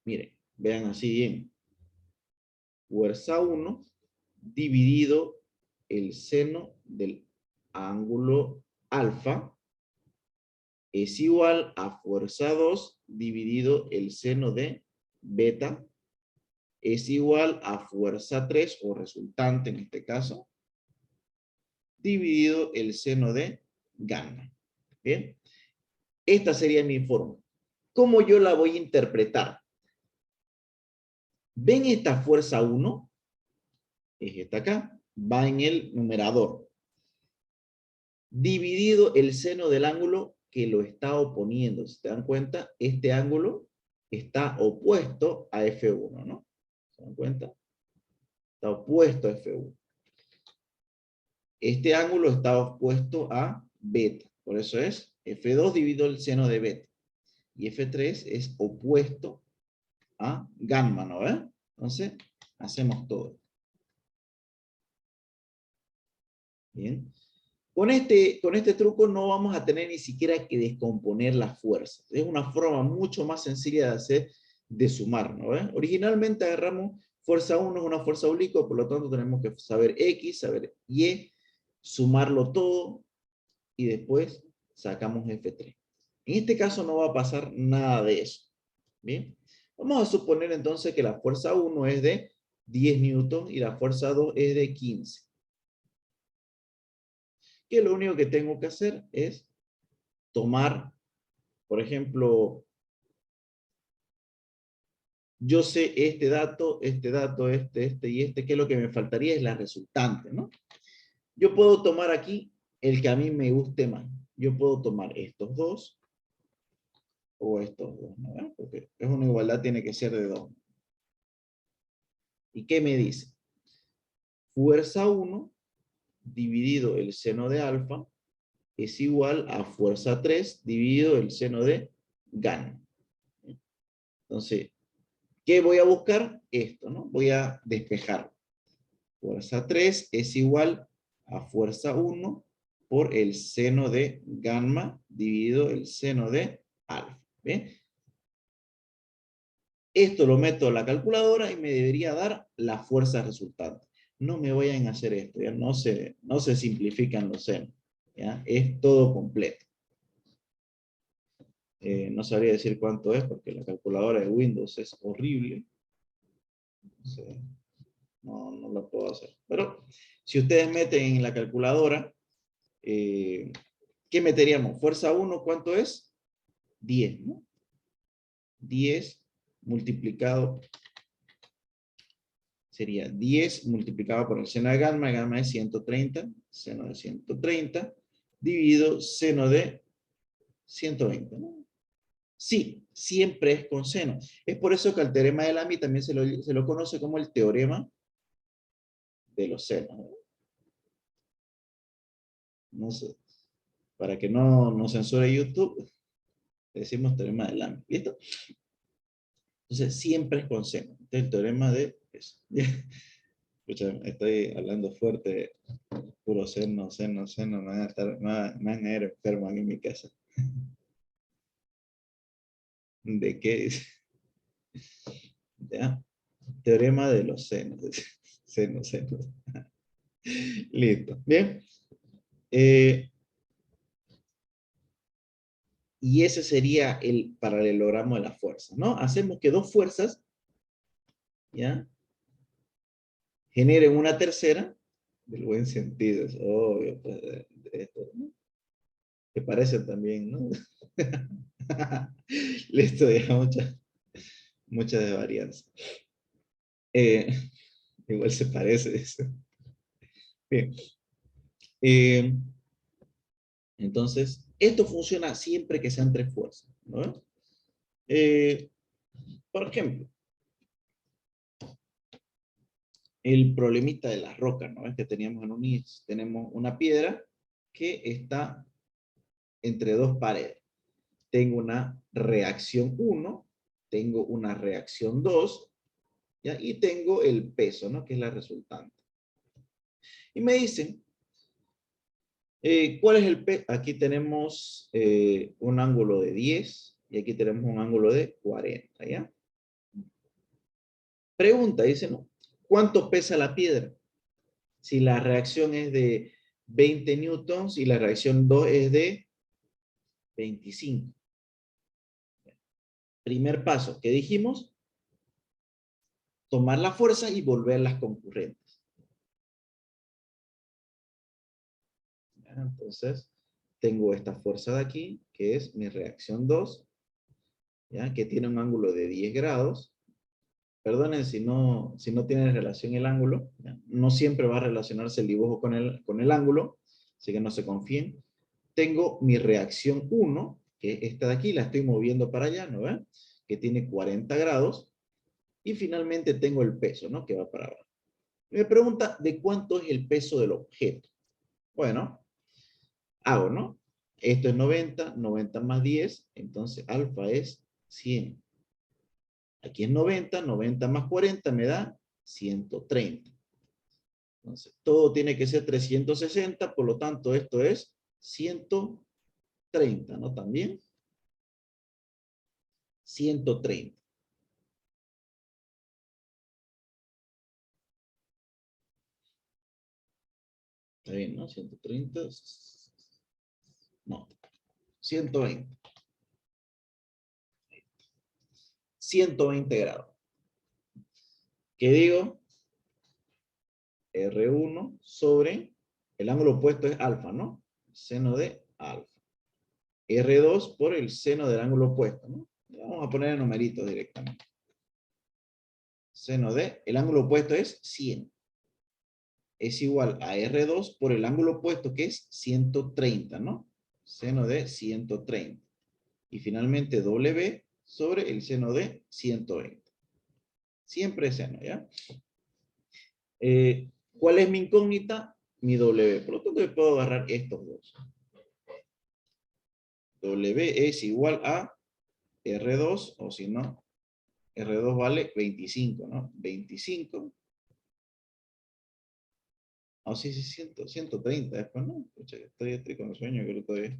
Miren, vean así bien. Fuerza 1 dividido el seno del ángulo alfa es igual a fuerza 2 dividido el seno de beta es igual a fuerza 3 o resultante en este caso dividido el seno de gamma. Bien, esta sería mi fórmula. ¿Cómo yo la voy a interpretar? ¿Ven esta fuerza 1? Es esta acá, va en el numerador. Dividido el seno del ángulo que lo está oponiendo. Si te dan cuenta, este ángulo está opuesto a F1, ¿no? ¿Se dan cuenta? Está opuesto a F1. Este ángulo está opuesto a beta. Por eso es F2 dividido el seno de beta. Y F3 es opuesto a gamma, ¿no ves? Entonces, hacemos todo. Bien. Con este truco no vamos a tener ni siquiera que descomponer las fuerzas. Es una forma mucho más sencilla de hacer, de sumar, ¿no ves? Originalmente agarramos fuerza 1 es una fuerza oblicua, por lo tanto tenemos que saber X, saber Y, sumarlo todo y después sacamos F3. En este caso no va a pasar nada de eso. Bien. Vamos a suponer entonces que la fuerza 1 es de 10 newtons y la fuerza 2 es de 15. Que lo único que tengo que hacer es tomar, por ejemplo, yo sé este dato, este y este, que lo que me faltaría es la resultante, ¿no? Yo puedo tomar aquí el que a mí me guste más. Yo puedo tomar estos dos o estos dos, ¿no? Porque es una igualdad, tiene que ser de 2. ¿Y qué me dice? Fuerza 1 dividido el seno de alfa es igual a fuerza 3 dividido el seno de gamma. Entonces, ¿qué voy a buscar? Esto, ¿no? Voy a despejar. Fuerza 3 es igual a fuerza 1 por el seno de gamma dividido el seno de alfa. ¿Bien? Esto lo meto a la calculadora y me debería dar la fuerza resultante. No me vayan a hacer esto, ya no se simplifican los senos. ¿Ya? Es todo completo. No sabría decir cuánto es porque la calculadora de Windows es horrible. Entonces, no lo puedo hacer. Pero si ustedes meten en la calculadora, ¿qué meteríamos? Fuerza 1, ¿cuánto es? 10, ¿no? 10 multiplicado, sería 10 multiplicado por el seno de gamma es 130, seno de 130, dividido seno de 120, ¿no? Sí, siempre es con seno. Es por eso que al teorema de Lamy también se lo conoce como el teorema de los senos, ¿no? No sé, para que no nos censure YouTube, decimos teorema de Lamy, ¿listo? Entonces, siempre es con seno. Este es el teorema de eso. Escucha, estoy hablando fuerte, puro seno, me van a ir enfermo aquí en mi casa. ¿De qué? ¿Ya? Teorema de los senos. Senos. Listo. Bien. Y ese sería el paralelogramo de las fuerzas, ¿no? Hacemos que dos fuerzas, ¿ya? Generen una tercera, Del buen sentido, es obvio, pues, de esto, ¿no? Que parecen también, ¿no? Listo, ya muchas de varianza. Eh, igual se parece eso. Bien. Eh, entonces, esto funciona siempre que sean tres fuerzas, ¿no? Eh, por ejemplo, el problemita de las rocas, ¿no? Es que teníamos en un IS, tenemos una piedra que está entre dos paredes. Tengo una reacción 1, tengo una reacción 2, ¿ya? Y tengo el peso, ¿no? Que es la resultante. Y me dicen, ¿cuál es el peso? Aquí tenemos un ángulo de 10 y aquí tenemos un ángulo de 40, ¿ya? Pregunta, dice, ¿no? ¿Cuánto pesa la piedra? Si la reacción es de 20 newtons y la reacción 2 es de 25. Primer paso, ¿qué dijimos? Tomar la fuerza y volverlas concurrentes. Entonces, tengo esta fuerza de aquí, que es mi reacción 2, ¿ya? Que tiene un ángulo de 10 grados. Perdonen si no tiene relación el ángulo, ¿ya? No siempre va a relacionarse el dibujo con el ángulo, así que no se confíen. Tengo mi reacción 1, que esta de aquí la estoy moviendo para allá, ¿no ven? Que tiene 40 grados. Y finalmente tengo el peso, ¿no? Que va para abajo. Me pregunta, ¿de cuánto es el peso del objeto? Bueno, hago, ¿no? Esto es 90, 90 más 10, entonces alfa es 100. Aquí es 90, 90 más 40 me da 130. Entonces, todo tiene que ser 360, por lo tanto, esto es 130, ¿no? También 130. Está bien, ¿no? 130. No, 120. 120 grados. ¿Qué digo? R1 sobre, el ángulo opuesto es alfa, ¿no? Seno de alfa. R2 por el seno del ángulo opuesto, ¿no? Vamos a poner el numerito directamente. Seno de, el ángulo opuesto es 100. Es igual a R2 por el ángulo opuesto que es 130, ¿no? Seno de 130. Y finalmente W sobre el seno de 120. Siempre seno, ¿ya? ¿Cuál es mi incógnita? Mi W. Por lo tanto, puedo agarrar estos dos. W es igual a R2, o si no, R2 vale 25, ¿no? 25. Oh, sí, 130 después, ¿no? Pucha, estoy con sueño, creo todavía.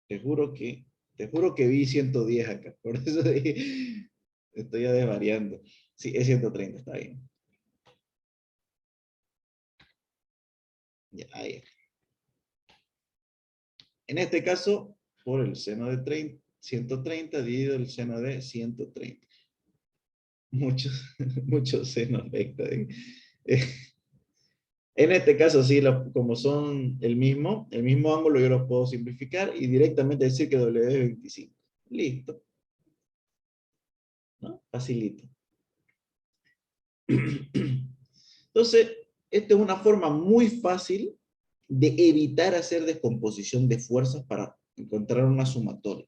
Te juro que vi 110 acá, por eso estoy ya desvariando. Sí, es 130, está bien. Ya, ahí está. En este caso, por el seno de 130 dividido el seno de 130. Muchos, muchos senos vector. En este caso, sí, como son el mismo ángulo, yo los puedo simplificar y directamente decir que W es 25. Listo. ¿No? Facilito. Entonces, esta es una forma muy fácil de evitar hacer descomposición de fuerzas para encontrar una sumatoria.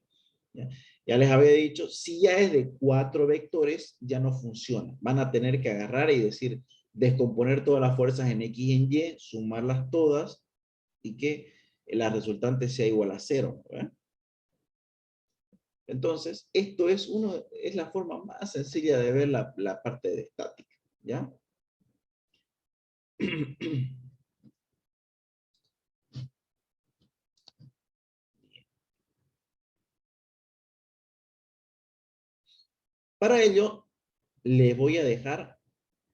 ¿Ya? Ya les había dicho, si ya es de 4 vectores, ya no funciona. Van a tener que agarrar y decir, descomponer todas las fuerzas en X y en Y, sumarlas todas, y que la resultante sea igual a 0. ¿verdad? Entonces, esto es la forma más sencilla de ver la parte de estática. ¿Ya? Para ello, les voy a dejar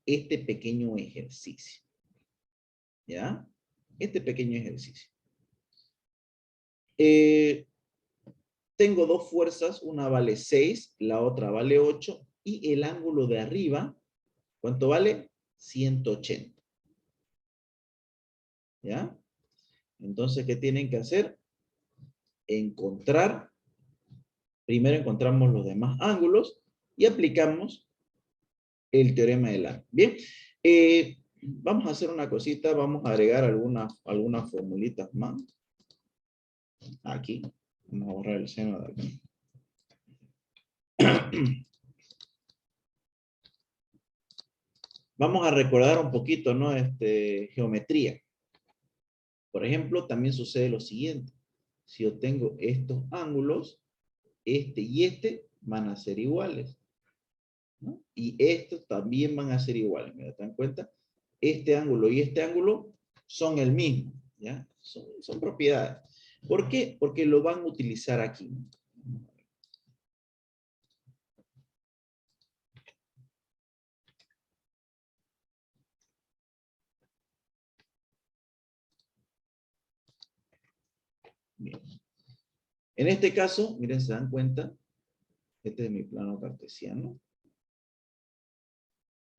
este pequeño ejercicio. ¿Ya? Este pequeño ejercicio. Tengo dos fuerzas, una vale 6, la otra vale 8, y el ángulo de arriba, ¿cuánto vale? 180. ¿ya? Entonces, ¿qué tienen que hacer? Encontrar, primero encontramos los demás ángulos y aplicamos el teorema del ángulo. Bien, vamos a hacer una cosita, vamos a agregar algunas formulitas más. Aquí, vamos a borrar el seno de aquí. Vamos a recordar un poquito, ¿no? Geometría. Por ejemplo, también sucede lo siguiente. Si yo tengo estos ángulos, este y este van a ser iguales, ¿no? Y estos también van a ser iguales. ¿Me dan cuenta? Este ángulo y este ángulo son el mismo, ¿ya? Son propiedades. ¿Por qué? Porque lo van a utilizar aquí. Bien. En este caso, miren, se dan cuenta, este es mi plano cartesiano.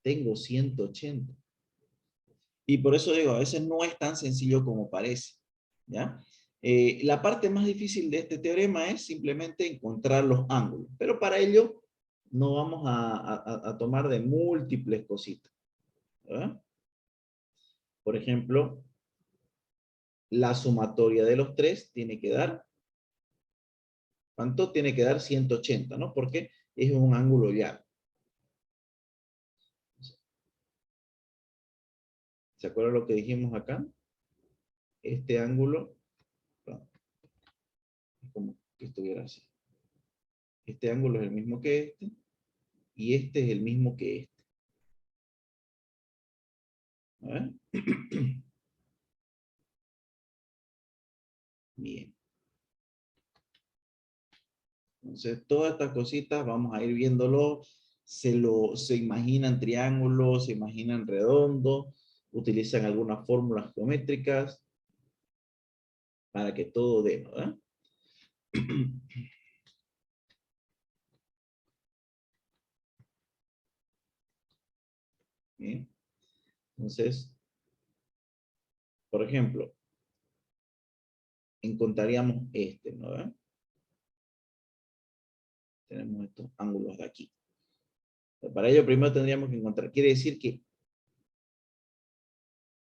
Tengo 180. Y por eso digo, a veces no es tan sencillo como parece, ¿ya? La parte más difícil de este teorema es simplemente encontrar los ángulos, pero para ello no vamos a tomar de múltiples cositas, ¿verdad? Por ejemplo, la sumatoria de los tres tiene que dar, ¿cuánto? Tiene que dar 180, ¿no? Porque es un ángulo llano. ¿Se acuerdan lo que dijimos acá? Este ángulo, no, es como que estuviera así. Este ángulo es el mismo que este, y este es el mismo que este. ¿Verdad? Bien. Entonces, todas estas cositas vamos a ir viéndolo. Se imaginan triángulos, se imaginan redondos, utilizan algunas fórmulas geométricas para que todo dé, ¿verdad? Bien. Entonces, por ejemplo, encontraríamos este, ¿no? ¿Verdad? Tenemos estos ángulos de aquí. Para ello primero tendríamos que encontrar, quiere decir que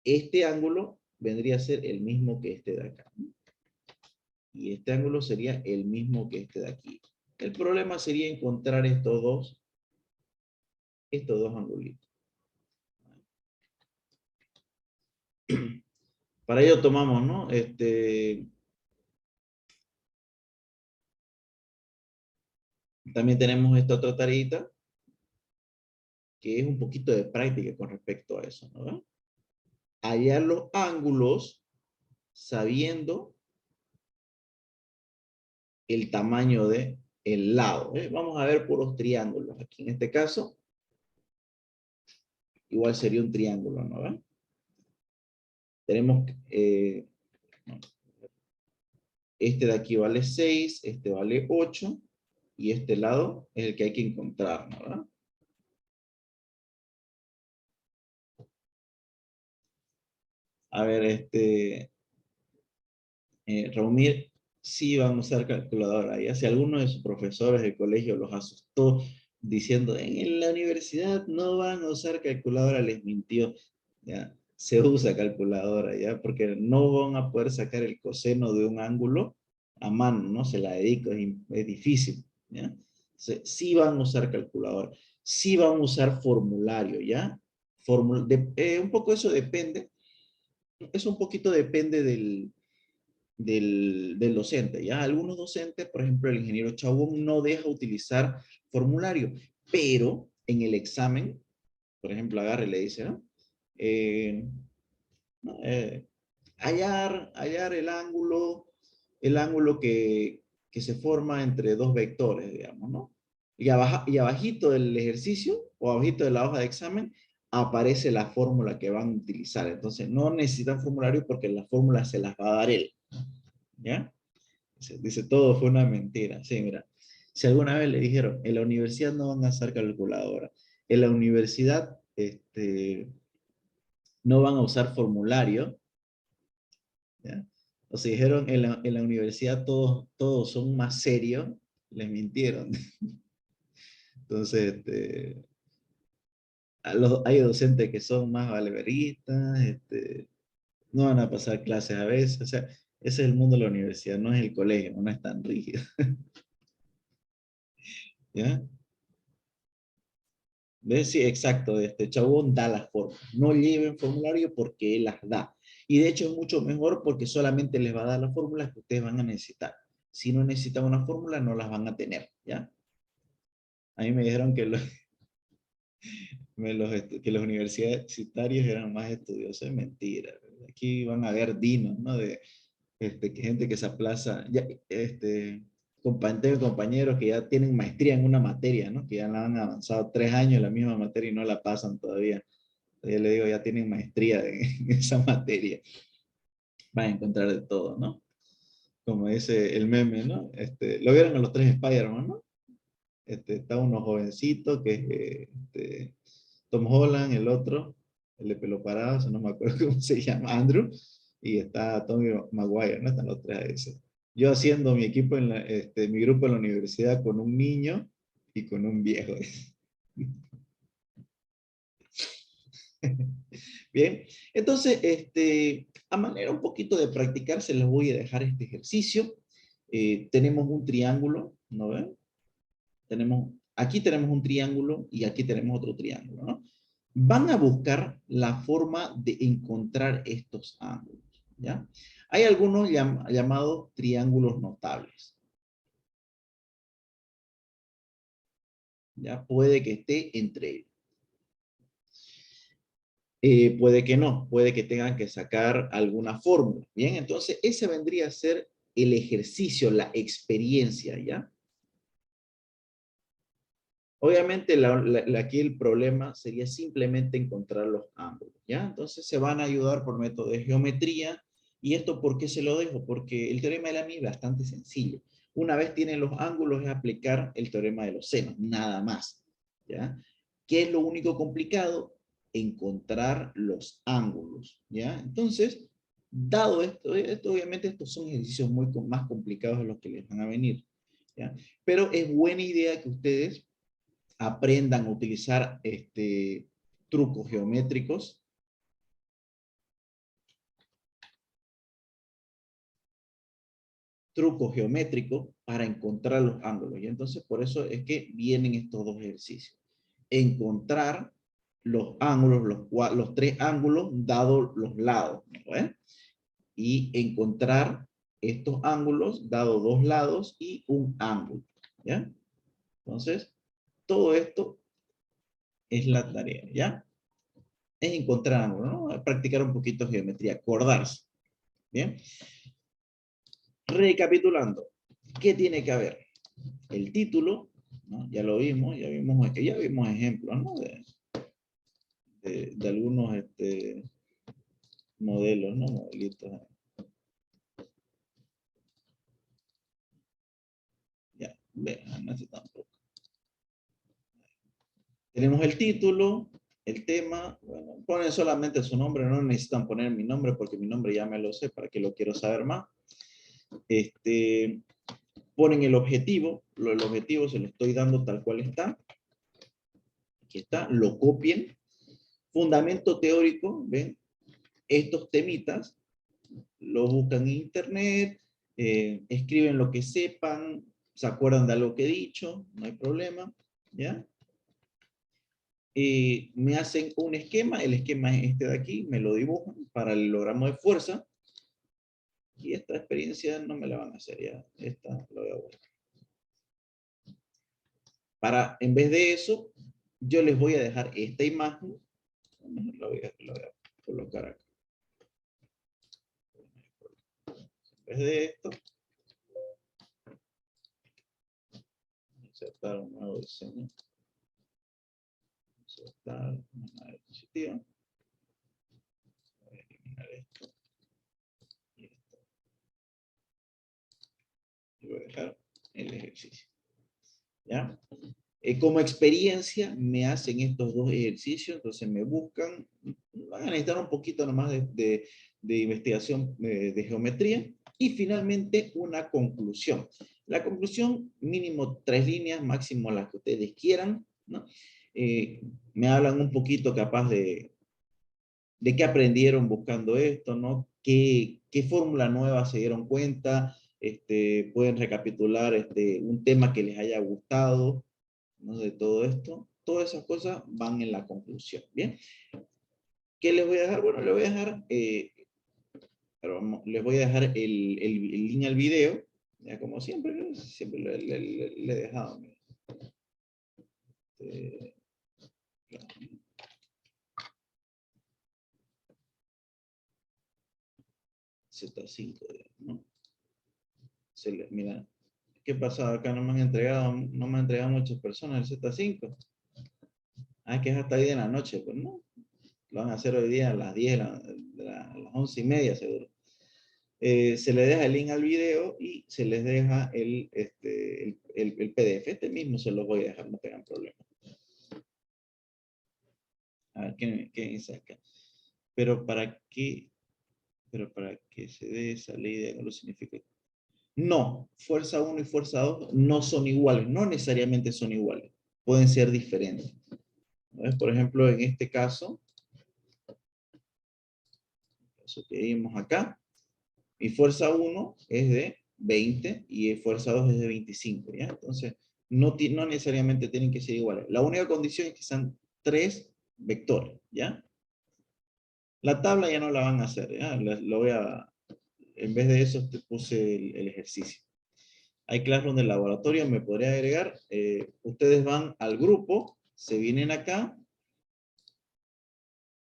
este ángulo vendría a ser el mismo que este de acá, ¿no? Y este ángulo sería el mismo que este de aquí. El problema sería encontrar estos dos angulitos. Para ello tomamos, ¿no? También tenemos esta otra tareita, que es un poquito de práctica con respecto a eso, ¿no? Hallar los ángulos sabiendo el tamaño de el lado. Vamos a ver puros triángulos. Aquí en este caso, igual sería un triángulo, ¿no? Tenemos, este de aquí vale 6, este vale 8, y este lado es el que hay que encontrar, ¿no? A ver, Raumir, sí van a usar calculadora. Ya si alguno de sus profesores del colegio los asustó diciendo, en la universidad no van a usar calculadora, les mintió. Ya, se usa calculadora, ya, porque no van a poder sacar el coseno de un ángulo a mano, ¿no? Se la dedico, es difícil, ¿ya? Sí van a usar calculadora, sí van a usar formulario, ¿ya? Un poco eso depende, eso un poquito depende del docente, ¿ya? Algunos docentes, por ejemplo, el ingeniero Chabón no deja utilizar formulario, pero en el examen, por ejemplo, agarre y le dice, ¿no? ¿No? Hallar el ángulo que se forma entre dos vectores, digamos, ¿no? Y abajito del ejercicio, o abajito de la hoja de examen, aparece la fórmula que van a utilizar. Entonces, no necesitan formulario porque la fórmula se las va a dar él. ¿Ya? Dice, todo fue una mentira. Sí, mira. Si alguna vez le dijeron, en la universidad no van a usar calculadora, en la universidad no van a usar formulario, ¿ya? O si dijeron en la universidad todos son más serios, les mintieron. Entonces, hay docentes que son más valeveristas, no van a pasar clases a veces, o sea, ese es el mundo de la universidad, no es el colegio, no es tan rígido. ¿Ya? ¿Ves? Sí, exacto, este Chabón da las formas. No lleven formulario porque él las da. Y de hecho es mucho mejor porque solamente les va a dar las fórmulas que ustedes van a necesitar. Si no necesitan una fórmula, no las van a tener, ¿ya? A mí me dijeron que que los universitarios eran más estudiosos, es mentira. Aquí van a haber dinos, ¿no? Que gente que se aplaza, ya, tengo compañeros que ya tienen maestría en una materia, ¿no? Que ya la han avanzado 3 años en la misma materia y no la pasan todavía. Yo le digo, ya tienen maestría en esa materia. Van a encontrar de todo, ¿no? Como dice el meme, ¿no? Lo vieron en los tres Spider-Man, ¿no? Está uno jovencito que es Tom Holland, el otro, el de pelo parado, no me acuerdo cómo se llama, Andrew, y está Tommy Maguire, ¿no? Están los tres a ese. Yo haciendo mi equipo, mi grupo en la universidad con un niño y con un viejo. Bien, entonces, a manera un poquito de practicar, se les voy a dejar este ejercicio. Tenemos un triángulo, ¿no ven? Aquí tenemos un triángulo y aquí tenemos otro triángulo, ¿no? Van a buscar la forma de encontrar estos ángulos, ¿ya? Hay algunos llamados triángulos notables, ¿ya? Puede que esté entre ellos. Puede que no, puede que tengan que sacar alguna fórmula, ¿bien? Entonces, ese vendría a ser el ejercicio, la experiencia, ¿ya? Obviamente, aquí el problema sería simplemente encontrar los ángulos, ¿ya? Entonces se van a ayudar por método de geometría. ¿Y esto por qué se lo dejo? Porque el teorema de Lamy es bastante sencillo. Una vez tienen los ángulos, es aplicar el teorema de los senos, nada más, ¿ya? ¿Qué es lo único complicado? Encontrar los ángulos, ¿ya? Entonces, dado esto obviamente estos son ejercicios más complicados de los que les van a venir, ¿ya? Pero es buena idea que ustedes aprendan a utilizar trucos geométricos para encontrar los ángulos. Y entonces por eso es que vienen estos dos ejercicios. Encontrar los ángulos, los tres ángulos dados los lados, ¿no? Y encontrar estos ángulos dados dos lados y un ángulo, ¿ya? Entonces, todo esto es la tarea, ¿ya? Es encontrar ángulos, ¿no? Practicar un poquito geometría, acordarse. Bien. Recapitulando, ¿qué tiene que haber? El título, ¿no? Ya lo vimos, ya vimos ejemplos, ¿no? De algunos modelos, ¿no? Modelitos. Ya, vean, no sé tampoco. Tenemos el título, el tema, bueno, ponen solamente su nombre, no necesitan poner mi nombre porque mi nombre ya me lo sé, para que lo quiero saber más. Ponen el objetivo se lo estoy dando tal cual está. Aquí está, lo copien. Fundamento teórico, ¿ven? Estos temitas los buscan en internet, escriben lo que sepan, se acuerdan de algo que he dicho, no hay problema, ¿ya? Me hacen un esquema, el esquema es este de aquí, me lo dibujan para el hilogramo de fuerza, y esta experiencia no me la van a hacer ya, esta la voy a borrar. En vez de eso, yo les voy a dejar esta imagen, la voy a colocar acá. En vez de esto, insertar un nuevo diseño, insertar una diapositiva, voy a eliminar esto y esto, y voy a dejar el ejercicio, ¿ya? Como experiencia me hacen estos dos ejercicios, entonces me buscan van a necesitar un poquito nomás de investigación de geometría. Y finalmente una conclusión. La conclusión, mínimo 3 líneas, máximo las que ustedes quieran, ¿no? Me hablan un poquito capaz de qué aprendieron buscando esto, ¿no? ¿Qué fórmula nueva se dieron cuenta? Pueden recapitular un tema que les haya gustado, ¿no? De todo esto. Todas esas cosas van en la conclusión, ¿bien? ¿Qué les voy a dejar? Bueno, les voy a dejar, les voy a dejar el link al video, ya como siempre, ¿no? Siempre le he dejado. Mira. Z5, ¿no? Mira, ¿qué pasa? Acá no me han entregado muchas personas el Z5. Ah, que es hasta ahí de la noche, pues no. Lo van a hacer hoy día a las 10, a las 11:30 seguro. Se les deja el link al video y se les deja el PDF. Mismo se los voy a dejar, no tengan problema. A ver, ¿qué dice acá? Pero para que se dé esa ley de algo significa. No, fuerza 1 y fuerza 2 no son iguales, no necesariamente son iguales, pueden ser diferentes. Por ejemplo, en este caso, eso que vimos acá, mi fuerza 1 es de 20 y fuerza 2 es de 25, ¿ya? Entonces, no necesariamente tienen que ser iguales. La única condición es que sean 3 vectores, ¿ya? La tabla ya no la van a hacer, ¿ya? En vez de eso te puse el ejercicio. Hay Classroom del laboratorio, me podría agregar. Ustedes van al grupo, se vienen acá,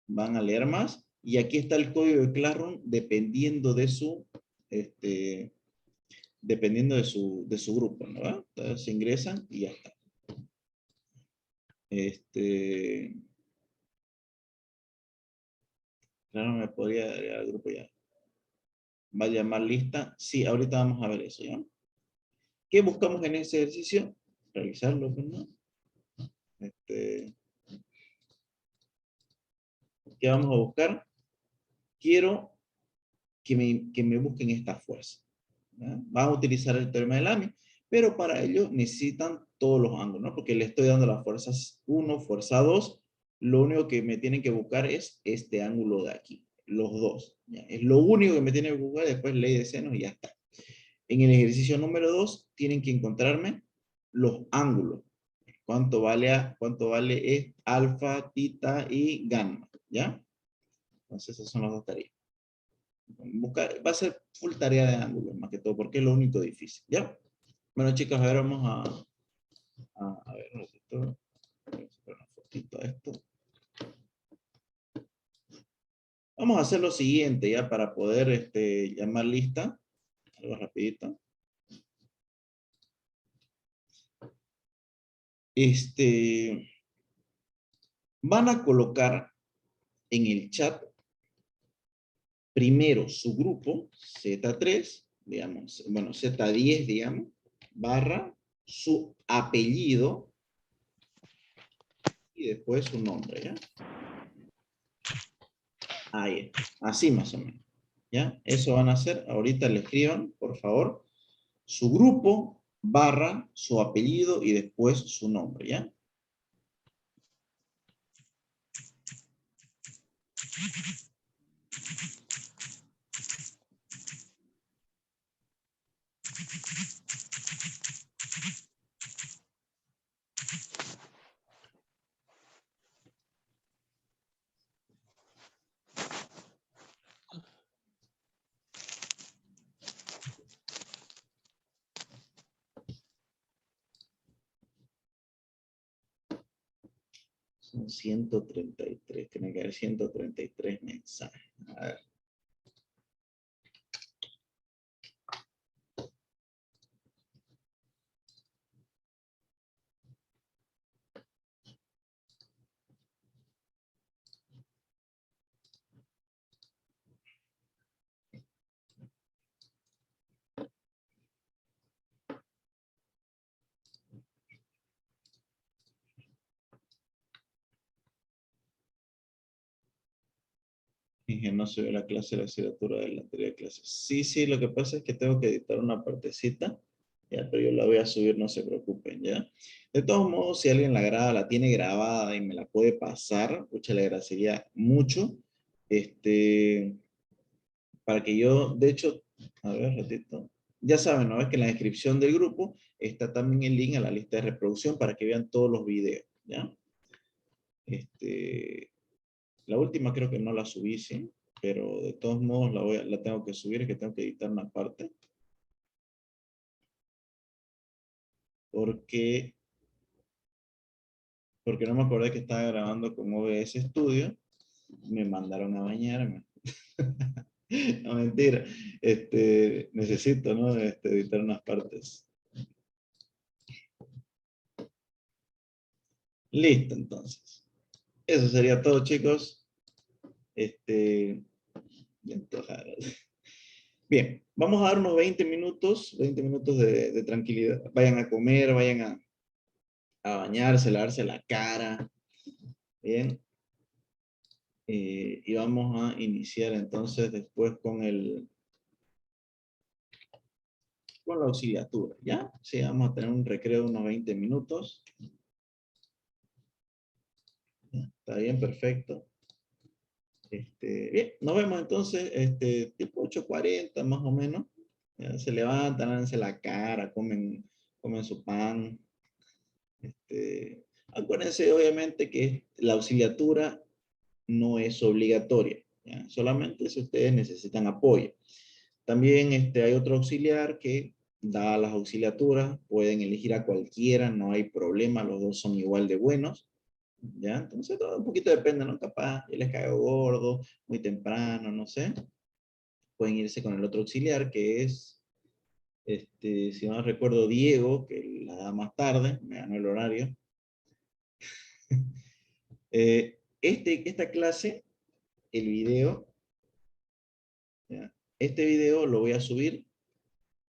van a leer más, y aquí está el código de Classroom dependiendo de su, grupo, ¿no? Entonces se ingresan y ya está. Claro, me podría agregar al grupo ya. Va a llamar lista. Sí, ahorita vamos a ver eso, ¿ya? ¿Qué buscamos en ese ejercicio? Realizarlo, ¿no? ¿Qué vamos a buscar? Quiero que me busquen esta fuerza. ¿Ya? Van a utilizar el teorema de Lamy, pero para ello necesitan todos los ángulos, ¿no? Porque le estoy dando las fuerzas 1, fuerza 2. Lo único que me tienen que buscar es este ángulo de aquí, los dos. ¿Ya? Es lo único que me tienen que buscar, después ley de senos y ya está. En el ejercicio número 2 tienen que encontrarme los ángulos. ¿Cuánto vale alfa, tita y gamma? ¿Ya? Entonces esas son las dos tareas. Va a ser full tarea de ángulos, más que todo, porque es lo único difícil, ¿ya? Bueno, chicos, ahora vamos a ver un ratito. Voy a sacar una fotito a esto. Vamos a hacer lo siguiente, ya, para poder llamar lista. Algo rapidito. Van a colocar en el chat primero su grupo, Z3, digamos, bueno, Z10, digamos, barra su apellido y después su nombre, ¿ya? Ahí, así más o menos, ¿ya? Eso van a hacer, ahorita le escriban, por favor, su grupo, barra, su apellido y después su nombre, ¿ya? Son 133, tiene que haber 133 mensajes. A ver. Inge, no subió la clase de la asignatura de la anterior clase. Sí, sí, lo que pasa es que tengo que editar una partecita, ya, pero yo la voy a subir, no se preocupen, ¿ya? De todos modos, si alguien la graba, la tiene grabada y me la puede pasar, mucha le agradecería mucho, para que yo, de hecho, a ver, ratito, ya saben, ¿no? Es que en la descripción del grupo está también el link a la lista de reproducción para que vean todos los videos, ¿ya? La última creo que no la subí, sí, pero de todos modos la tengo que subir, es que tengo que editar una parte. Porque no me acordé que estaba grabando con OBS Studio. Me mandaron a bañarme. No, mentira. Necesito, ¿no? Editar unas partes. Listo, entonces. Eso sería todo, chicos. Bien, bien, vamos a dar unos 20 minutos de tranquilidad. Vayan a comer, vayan a bañarse, lavarse la cara. Bien. Y vamos a iniciar entonces después con la auxiliatura, ¿ya? Sí, vamos a tener un recreo de unos 20 minutos. Está bien, perfecto. Bien, nos vemos entonces, tipo 8:40 más o menos. Ya, se levantan, lávense la cara, comen su pan. Acuérdense, obviamente, que la auxiliatura no es obligatoria, ¿ya? Solamente si ustedes necesitan apoyo. También hay otro auxiliar que da las auxiliaturas, pueden elegir a cualquiera, no hay problema, los dos son igual de buenos, ¿ya? Entonces todo un poquito depende, ¿no? Capaz yo les caigo gordo, muy temprano, no sé. Pueden irse con el otro auxiliar que es, si no recuerdo, Diego, que la da más tarde, me ganó el horario. Esta clase, el video, ¿ya? Este video lo voy a subir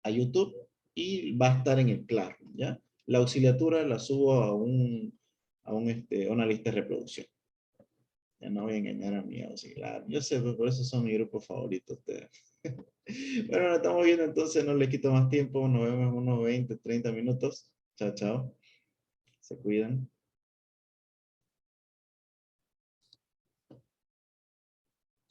a YouTube y va a estar en el Classroom, ¿ya? La auxiliatura la subo a una lista de reproducción. Ya no voy a engañar a mi auxiliar. Yo sé, pues por eso son mi grupo favorito ustedes. Bueno, nos estamos viendo entonces, no le quito más tiempo. Nos vemos en unos 20, 30 minutos. Chao, chao. Se cuidan.